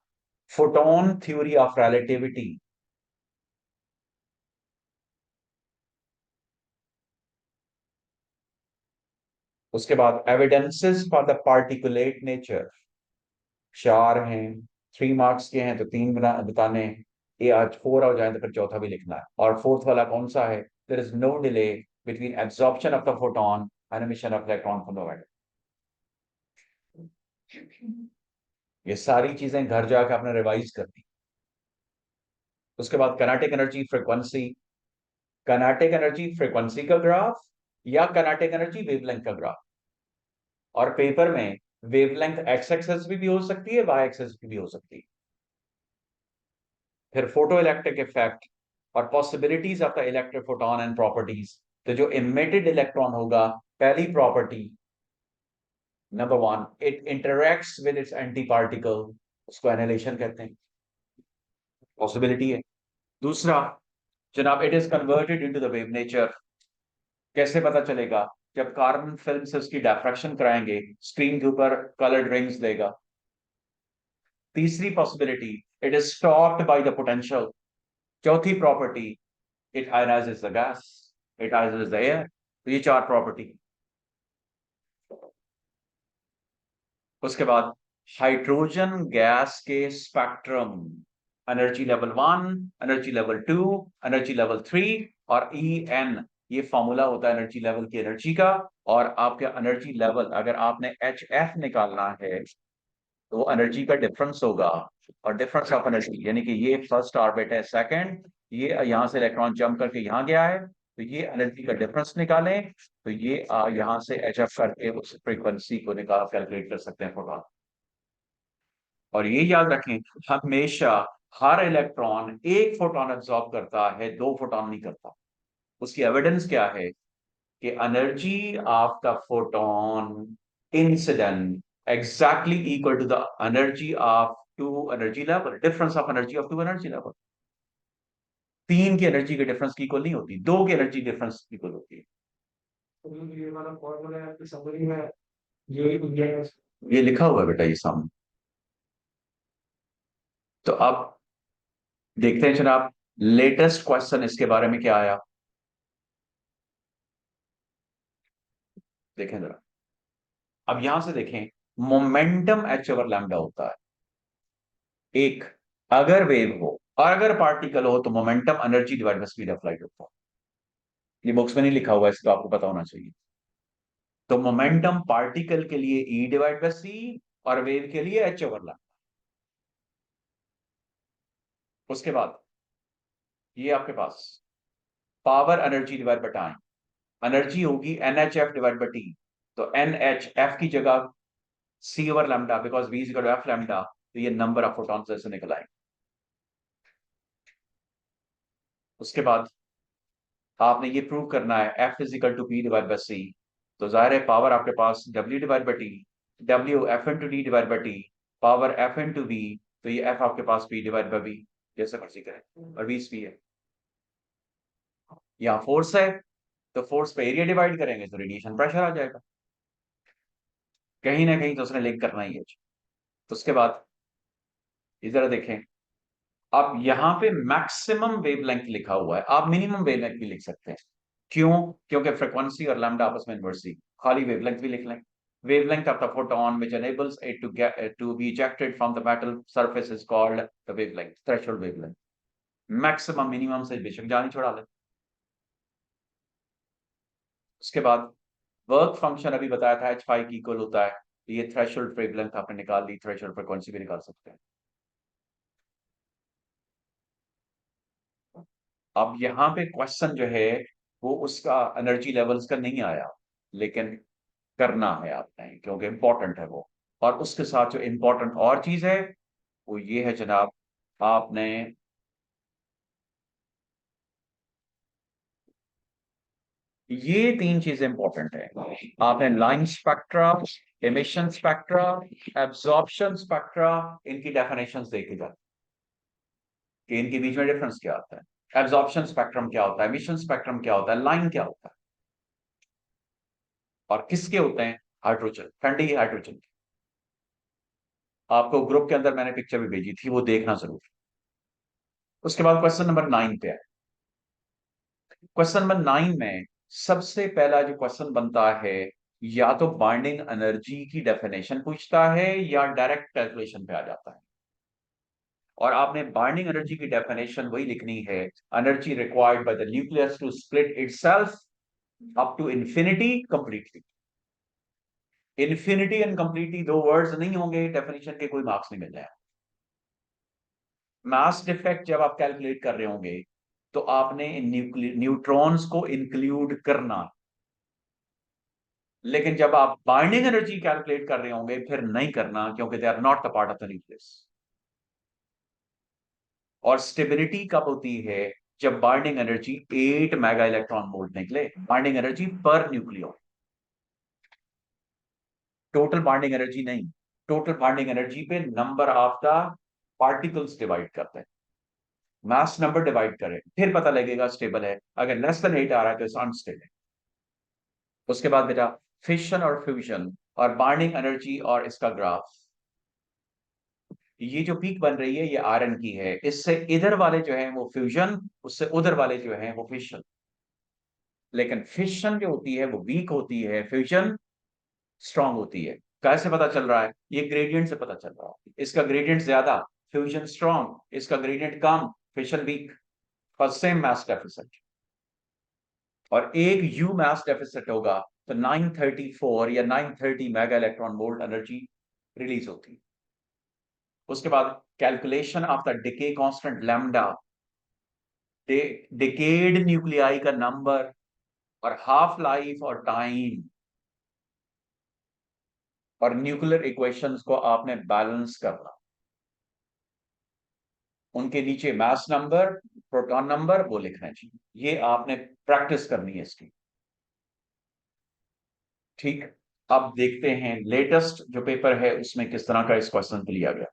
फोटोन थ्योरी ऑफ रिलेटिविटी। उसके बाद evidences for the particulate nature. चार हैं, 3 मार्क्स के हैं, तो तीन बताने। ये आज 4 हो जाए तो फिर चौथा भी लिखना है। और फोर्थ वाला कौन सा है? There is no delay between absorption of the photon and emission of electron from the atom. ये सारी चीजें घर जाकर आपने रिवाइज करनी। उसके बाद kinetic energy frequency, kinetic energy frequency का ग्राफ या कनेटिक एनर्जी वेवलेंथ का ग्राफ। और पेपर में वेवलेंथ एक्स एक्सेस भी हो सकती है, वाई एक्सेस भी हो सकती है। फिर फोटो इलेक्ट्रिक इफेक्ट और possibilities of the electric photon and properties. तो जो इमिटेड इलेक्ट्रॉन होगा, पहली property, number 1, it interacts with its anti particle, उसको एनालिशन कहते हैं, पॉसिबिलिटी है। दूसरा जनाब, it is converted into the wave nature. कैसे पता चलेगा? जब कार्बन फिल्म से उसकी डायफ्रैक्शन कराएंगे, स्क्रीन के ऊपर कलर्ड रिंग्स देगा। तीसरी possibility, it is stopped by the potential. चौथी property, it ionises the gas, it ionises the air. तो ये चार प्रॉपर्टी। उसके बाद हाइड्रोजन गैस के spectrum, energy level 1, energy level 2, energy level 3 और ई एन। ये फॉर्मूला होता है एनर्जी लेवल की एनर्जी का। और आपका एनर्जी लेवल अगर आपने एच एफ निकालना है, तो वो एनर्जी का डिफरेंस होगा। और डिफरेंस ऑफ एनर्जी यानी कि ये फर्स्ट ऑर्बिट है, सेकंड, ये यहां से इलेक्ट्रॉन जंप करके यहां गया है, तो ये एनर्जी का डिफरेंस निकालें, तो ये यहां से एच एफ करके उस फ्रीक्वेंसी को निकाल कैलकुलेट कर सकते हैं फोटोन। और ये याद रखें, हमेशा हर इलेक्ट्रॉन एक फोटोन एब्जॉर्ब करता है, दो फोटोन नहीं करता। उसकी एविडेंस क्या है? कि energy of the photon incident exactly equal to the energy of two energy level, difference of energy of two energy level। तीन की एनर्जी के डिफरेंस की इक्वल नहीं होती, दो की एनर्जी डिफरेंस इक्वल होती है। तो ये वाला फॉर्मूला है आपकी समरी में, ये लिखा हुआ है बेटा ये सामने। तो अब देखते हैं जनाब लेटेस्ट क्वेश्चन इसके बारे में क्या आया। देखें जरा, अब यहां से देखें, मोमेंटम एच ओवर लैम्डा होता है एक, अगर वेव हो और अगर पार्टिकल हो तो momentum energy divide by speed of light होता है। ये बुक्स में नहीं लिखा हुआ है, इसको आपको पता होना चाहिए। तो मोमेंटम पार्टिकल के लिए ई डिवाइड बाय सी, और वेव के लिए एच ओवर लैम्डा। उसके बाद ये आपके पास power energy divide by time, energy होगी n h f divide by t. तो एन एच एफ की जगह c over lambda, because v is equal to f lambda, तो ये नंबर ऑफ फोटॉन्स ऐसे निकल आएंगे। उसके बाद आपने ये प्रूव करना है F is equal to P divide by C. तो जाहिर है पावर आपके पास W divide by T, W F into D divide by T, power F into V, तो ये एफ आपके पास पी डिवाइड बाई वी, जैसे मर्जी करें, और वी स्पी है। यहाँ फोर्स है, तो फोर्स पे एरिया डिवाइड करेंगे तो रेडिएशन प्रेशर आ जाएगा। कहीं ना कहीं तो उसने लिंक करना ही है। तो उसके बाद इधर देखें, अब यहां पे मैक्सिमम वेवलेंथ लिखा हुआ है, आप मिनिमम वेवलेंथ भी लिख सकते हैं। क्यों? क्योंकि फ्रीक्वेंसी और लैम्डा आपस में इनवर्सली, खाली वेवलेंथ भी लिख लें। Wavelength of the photon which enables it to get to be ejected from the metal surface is called the wavelength, threshold wavelength। Maximum minimum से बेशक जान छोड़ा लें। उसके बाद वर्क फंक्शन अभी बताया था, एच फाइव की इक्वल होता है, तो ये थ्रेशोल्ड वेवलेंथ आपने निकाल ली, थ्रेशोल्ड फ्रीक्वेंसी भी निकाल सकते हैं। अब यहाँ पे क्वेश्चन जो है वो उसका एनर्जी लेवल्स का नहीं आया, लेकिन करना है आपने क्योंकि इंपॉर्टेंट है वो। और उसके साथ जो इंपॉर्टेंट और चीज है वो ये है जनाब, आपने ये तीन चीजें इंपॉर्टेंट है। आपने line spectra, emission spectra, absorption spectra, इनकी डेफिनेशंस देखे जाए कि इनके बीच में डिफरेंस क्या होता है, एब्जॉर्प्शन स्पेक्ट्रम क्या होता है, एमिशन स्पेक्ट्रम क्या होता है, लाइन क्या होता है, और किसके होते हैं, हाइड्रोजन, ठंडी हाइड्रोजन। आपको ग्रुप के अंदर मैंने पिक्चर भी भेजी थी, वो देखना जरूर। उसके बाद क्वेश्चन नंबर 9 पे है। क्वेश्चन नंबर 9 में सबसे पहला जो क्वेश्चन बनता है, या तो बाइंडिंग एनर्जी की डेफिनेशन पूछता है या डायरेक्ट कैलकुलेशन पे आ जाता है। और आपने बाइंडिंग एनर्जी की डेफिनेशन वही लिखनी है, energy required by the nucleus to split itself up to infinity completely. Infinity and completely दो वर्ड्स नहीं होंगे डेफिनेशन के, कोई मार्क्स नहीं मिल जाए। मास डिफेक्ट जब आप कैलकुलेट कर रहे होंगे तो आपने न्यूट्रॉन्स को इंक्लूड करना, लेकिन जब आप बाइंडिंग एनर्जी कैलकुलेट कर रहे होंगे फिर नहीं करना, क्योंकि they are not the part of the nucleus. और स्टेबिलिटी कब होती है, जब binding energy 8 mega electron volt निकले, binding energy per nucleon, total binding energy नहीं। टोटल बाइंडिंग एनर्जी पे number of the particles divide करते हैं, मास नंबर डिवाइड करें, फिर पता लगेगा स्टेबल है। अगर लेस देन 8 आ रहा है तो इट्स अनस्टेबल। उसके बाद बेटा फिशन और फ्यूजन और बाइंडिंग एनर्जी और इसका ग्राफ, ये जो पीक बन रही है ये आयरन की है, इससे इधर वाले जो है वो फ्यूजन, उससे उधर वाले जो है वो फिशन। लेकिन फिशन जो होती है वो वीक होती है, फ्यूजन स्ट्रांग होती है। कैसे पता चल रहा है? ये ग्रेडियंट से पता चल रहा है, इसका ग्रेडियंट ज्यादा, फ्यूजन स्ट्रांग, इसका ग्रेडियंट कम, fission weak, for same mass deficit. और एक यू मास डेफिसिट होगा तो 934 या 930 mega electron volt energy release होती है। उसके बाद calculation of the decay constant lambda, decade nuclei का नंबर, और हाफ लाइफ और टाइम, और न्यूक्लियर इक्वेशंस को आपने बैलेंस करना। उनके नीचे मास नंबर, प्रोटॉन नंबर वो लिखना चाहिए। ये आपने प्रैक्टिस करनी है इसकी। ठीक, अब देखते हैं लेटेस्ट जो पेपर है उसमें किस तरह का इस क्वेश्चन को लिया गया।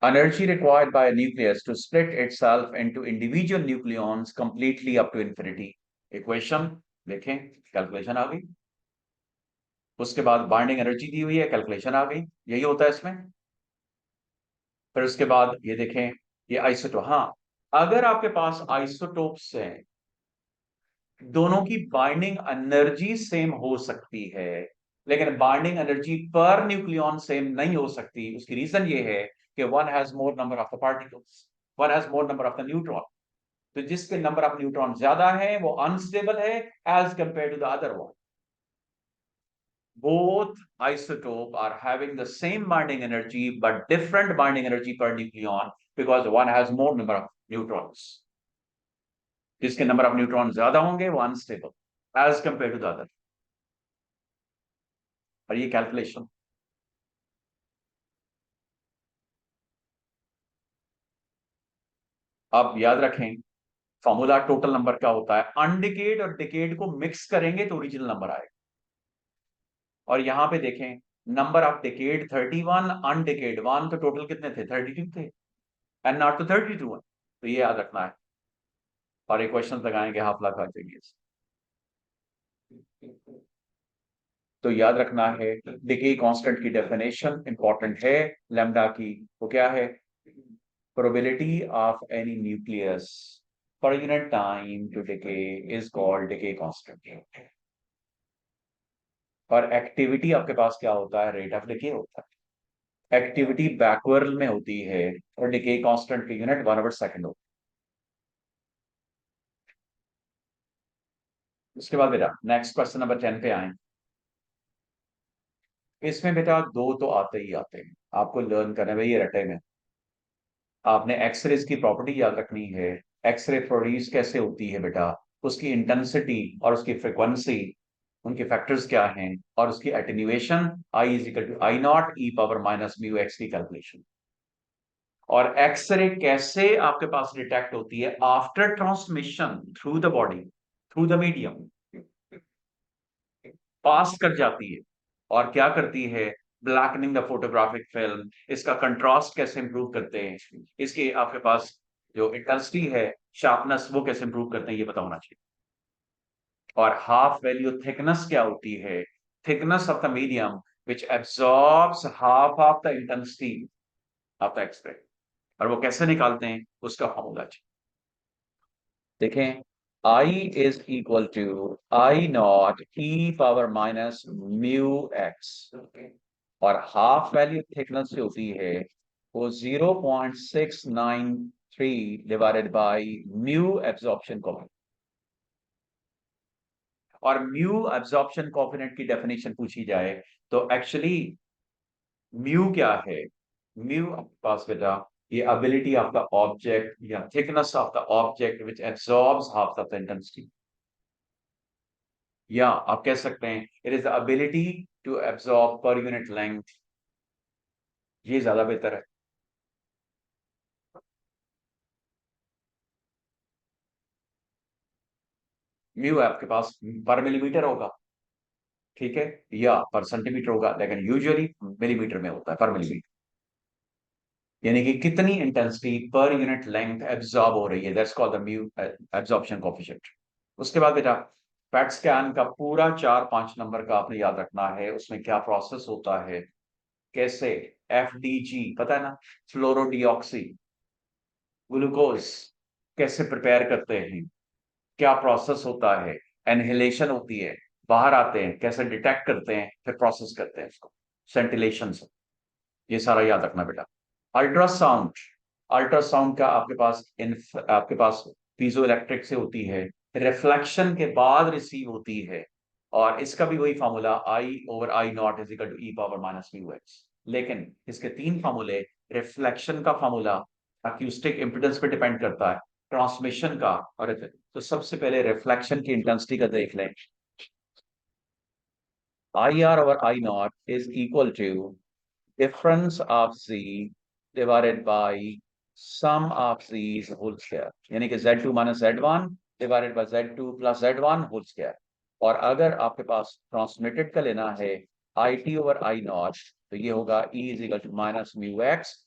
Energy required by a nucleus to split itself into individual nucleons completely up to infinity। Equation देखें, कैलकुलेशन आ गई। उसके बाद बाइंडिंग एनर्जी दी हुई है, कैलकुलेशन आ गई, यही होता है इसमें। फिर उसके बाद ये देखें, ये आइसोटो, हाँ अगर आपके पास आइसोटोप्स हैं, दोनों की बाइंडिंग एनर्जी सेम हो सकती है, लेकिन बाइंडिंग एनर्जी पर न्यूक्लियॉन सेम नहीं हो सकती। उसकी रीजन ये है कि one has more number of the particles, one has more number of the neutron. तो जिसके नंबर ऑफ न्यूट्रॉन ज्यादा है वो अनस्टेबल है as compare to the other one. Both isotope are having the same binding energy but different binding energy per nucleon because one has more number of neutrons. जिसके number of neutron ज्यादा होंगे वो unstable as compare to the other. और ये calculation आप याद रखें, formula total number का होता है, अनडिकेड और डिकेड को मिक्स करेंगे तो ओरिजिनल नंबर आएगा। और यहां पे देखें, नंबर ऑफ डिकेड 31, अनडिकेड 1, तो टोटल कितने थे? 32 थे, एंड नॉट तो 32 है। तो ये याद रखना है और एक क्वेश्चन लगाएंगे, हाफ लाख आ जाएंगे। तो याद रखना है डिके कांस्टेंट की डेफिनेशन इंपॉर्टेंट है लैम्डा की। वो क्या है? Probability of any nucleus per unit time to decay is called decay constant. और एक्टिविटी आपके पास क्या होता है? रेट ऑफ डिके होता है। एक्टिविटी बैकवर्ड में होती है और डिके कांस्टेंट की यूनिट 1/सेकंड होती है। उसके बाद बेटा नेक्स्ट क्वेश्चन नंबर 10 पे आए। इसमें बेटा दो तो आते ही आते हैं, आपको लर्न करना है भाई, ये रटे में। आपने एक्सरेज की प्रॉपर्टी याद रखनी है। एक्सरे प्रोड्यूस कैसे होती है बेटा, उसकी इंटेंसिटी और उसकी फ्रिक्वेंसी, उनके फैक्टर्स क्या हैं, और उसकी attenuation I is equal to I naught e power minus mu x की कैलकुलेशन। और एक्सरे कैसे आपके पास डिटेक्ट होती है? After transmission through the body, through the medium pass कर जाती है। और क्या करती है? Blackening the photographic film. इसका कंट्रास्ट कैसे इंप्रूव करते हैं, इसके आपके पास जो इंटेंसिटी है, शार्पनेस, वो कैसे इंप्रूव करते हैं, ये पता होना चाहिए। और हाफ वैल्यू थिकनेस क्या होती है? Thickness of the medium which absorbs half of the intensity of the x-ray. और वो कैसे निकालते हैं, उसका फॉर्मूला चाहिए। देखें, I is equal to I naught e power minus mu X. और हाफ वैल्यू थिकनेस जो होती है वो 0.693 divided by mu absorption coefficient. और म्यू एब्जॉर्प्शन कोफिशिएंट की डेफिनेशन पूछी जाए तो एक्चुअली म्यू क्या है? म्यू आपके पास बेटा ये एबिलिटी ऑफ द ऑब्जेक्ट या thickness of the object which absorbs half the intensity. या आप कह सकते हैं it is the ability to absorb per unit length. ये ज्यादा बेहतर है। म्यू आपके पास पर मिलीमीटर होगा, ठीक है, या पर सेंटीमीटर होगा, लेकिन यूजुअली मिलीमीटर में होता है, पर मिलीमीटर। यानी कि कितनी इंटेंसिटी पर यूनिट लेंथ एब्जॉर्ब हो रही है, that's called the mu absorption coefficient. उसके बाद बेटा पैट स्कैन का पूरा 4-5 नंबर का आपने याद रखना है, उसमें क्या प्रोसेस होता है, कैसे FDG पता है ना, फ्लोरोडिऑक्सी ग्लूकोज कैसे प्रिपेयर करते हैं, क्या प्रोसेस होता है, एनहिलेशन होती है, बाहर आते हैं, कैसे डिटेक्ट करते हैं, फिर प्रोसेस करते हैं उसको सेंटिलेशन से। ये सारा याद रखना बेटा। अल्ट्रासाउंड, अल्ट्रासाउंड का आपके पास पीजो इलेक्ट्रिक से होती है, रिफ्लेक्शन के बाद रिसीव होती है। और इसका भी वही formula I/I0 is equal to e power minus mu X. लेकिन इसके तीन फार्मूले, रिफ्लेक्शन का फार्मूला अक्यूस्टिक इम्पिडेंस पे डिपेंड करता है, ट्रांसमिशन का, और तो सबसे पहले रिफ्लेक्शन की इंटेंसिटी का देख लें। IR over I0 is equal to difference of Z divided by sum of Z's whole square, यानी कि Z2 minus Z1 divided by Z2 plus Z1 whole square। और अगर आपके पास ट्रांसमिटेड का लेना है IT over I0, तो ये होगा E is equal to minus mu x।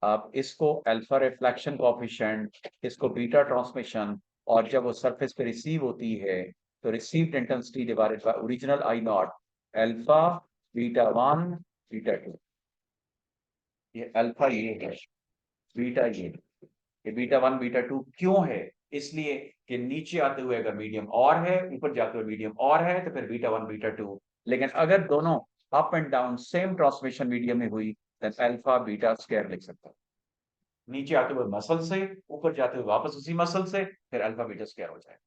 आप इसको अल्फा रिफ्लेक्शन कोएफिशिएंट, इसको बीटा ट्रांसमिशन, और जब वो सरफेस पे रिसीव होती है तो received intensity divided by original I0, alpha beta 1 beta 2। ये अल्फा ये है, बीटा ये। ये β1 β2 क्यों है? इसलिए कि नीचे आते हुए अगर मीडियम और है, ऊपर जाते हुए मीडियम और है, तो फिर β1 β2। लेकिन अगर दोनों up and down same transmission medium में हुई, देन अल्फा बीटा स्क्वायर लिख सकता है। नीचे आते हुए मसल से, ऊपर जाते हुए वापस उसी मसल से, फिर अल्फा बीटा स्क्वायर हो जाएगा।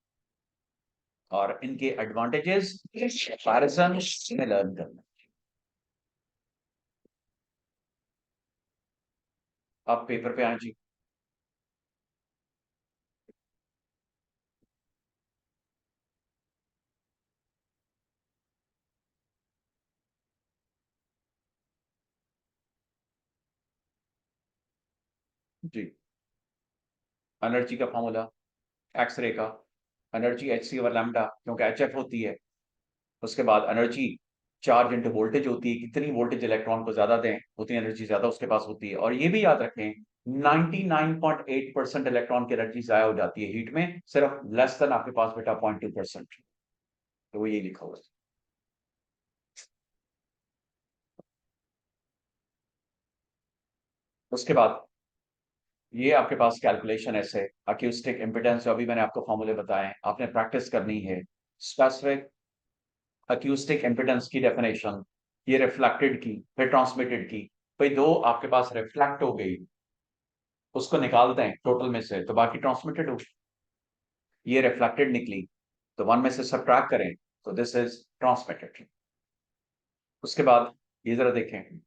और इनके एडवांटेजेस कंपैरिजन में लर्न करना। अब पेपर पे आए जी। जी, एनर्जी का फॉर्मूला, एक्सरे का energy H C over lambda, क्योंकि एच एफ होती है। उसके बाद एनर्जी चार्ज इंटू वोल्टेज होती है, कितनी वोल्टेज इलेक्ट्रॉन को ज्यादा दें उतनी एनर्जी ज्यादा उसके पास होती है। और ये भी याद रखें, 99.8% इलेक्ट्रॉन की एनर्जी जाया हो जाती है हीट में, सिर्फ लेस देन आपके पास बेटा 0.2%। तो वो ये लिखा हुआ है। उसके बाद ये आपके पास कैलकुलेशन ऐसे, अक्यूस्टिक इम्पिडेंस जो अभी मैंने आपको फॉर्मूले बताए, आपने प्रैक्टिस करनी है। स्पेसिफिक अक्यूस्टिक इम्पिडेंस की डेफिनेशन, ये रिफ्लेक्टेड की, फिर ट्रांसमिटेड की। भाई दो आपके पास रिफ्लेक्ट हो गई, उसको निकाल दें टोटल में से, तो बाकी ट्रांसमिटेड हो। ये रिफ्लेक्टेड निकली, तो वन में से सब्ट्रैक्ट करें, तो दिस इज ट्रांसमिटेड। उसके बाद ये जरा देखें,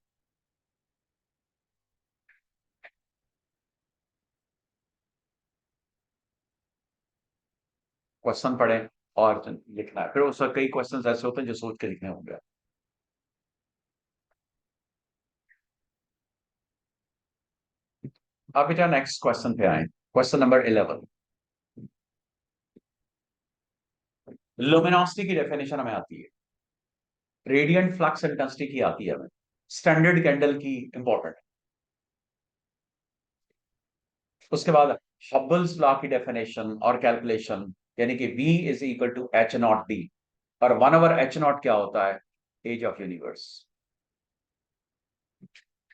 क्वेश्चन पढ़ें और लिखना है। फिर उसका कई क्वेश्चन ऐसे होते हैं जो सोच के लिखने होंगे। आप बेटा नेक्स्ट क्वेश्चन पे आए, क्वेश्चन नंबर 11। लुमिनोसिटी की डेफिनेशन हमें आती है, रेडियंट फ्लक्स इंटेंसिटी की आती है हमें, स्टैंडर्ड कैंडल की इंपॉर्टेंट। उसके बाद हब्बल्स लॉ की डेफिनेशन और कैलकुलेशन, यानी कि V is equal to H naught D. और 1/h0 क्या होता है? Age of universe.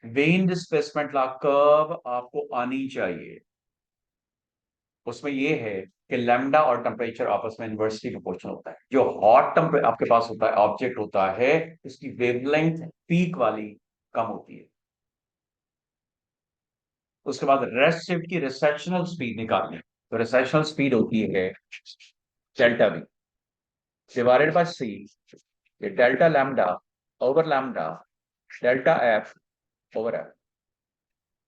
Wien displacement law कब आपको आनी चाहिए? उसमें ये है कि लैम्डा और टेम्परेचर आपस में इनवर्सली प्रोपोर्शनल होता है। जो हॉट टेम्परेचर आपके पास होता है, ऑब्जेक्ट होता है, उसकी वेवलेंथ पीक वाली कम होती है। उसके बाद रेस्ट शिफ्ट की रिसेक्शनल स्पीड निकालनी, तो रिसेक्शनल स्पीड होती है डेल्टा वी डिवाइडेड बाय सी, ये delta lambda over lambda delta F over F.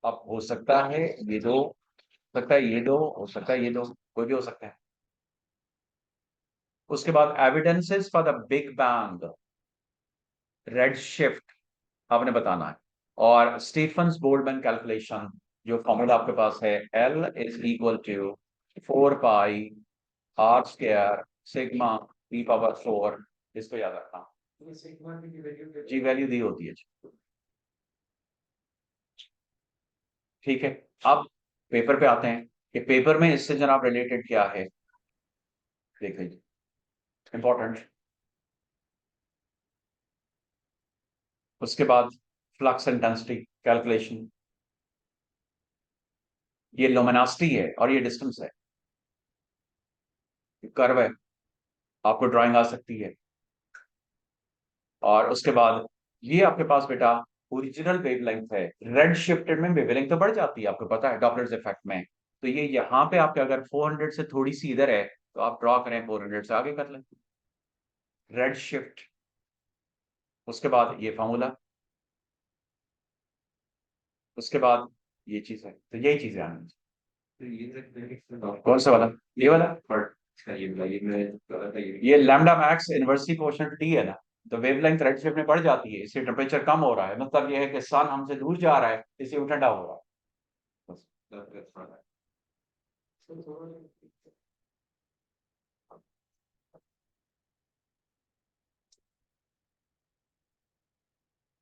अब हो सकता है ये दो, हो सकता है ये दो, हो सकता है ये दो, कोई भी हो सकता है। उसके बाद evidences for the big bang, red shift आपने बताना है। और स्टीफन्स बोल्टजमैन कैलकुलेशन, जो फॉर्मूला आपके पास है, L is equal to 4 pi R square sigma e⁴, इसको याद रखना। जी वैल्यू दी होती है जी। ठीक है। अब पेपर पे आते हैं कि पेपर में इससे जनाब रिलेटेड क्या है, देखिए इंपॉर्टेंट। उसके बाद फ्लक्स इंटेंसिटी कैलकुलेशन, ये लुमिनोसिटी है और ये डिस्टेंस है, कर्व है, आपको ड्राइंग आ सकती है। और उसके बाद ये आपके पास बेटा ओरिजिनल वेवलेंथ है। रेड शिफ्टेड में वेवलेंथ तो बढ़ जाती है, आपको पता है डॉपलर्स इफेक्ट में। तो ये यहाँ पे आपके अगर 400 से थोड़ी सी इधर है, तो आप ड्रॉ करें 400 से आगे कर लें, रेड शिफ्ट। उसके बाद ये फॉर्मूला, उसके बाद ये चीज है, तो यही चीजें आनी चाहिए। कौन सा वाला? ये वाला। ये lambda max inversely proportional T है ना, तो वेवलेंथ रेड शिफ्ट में बढ़ जाती है, इससे टेम्परेचर कम हो रहा है, मतलब ये है कि सन हमसे दूर जा रहा है, इसलिए वो ठंडा हो रहा है। बस।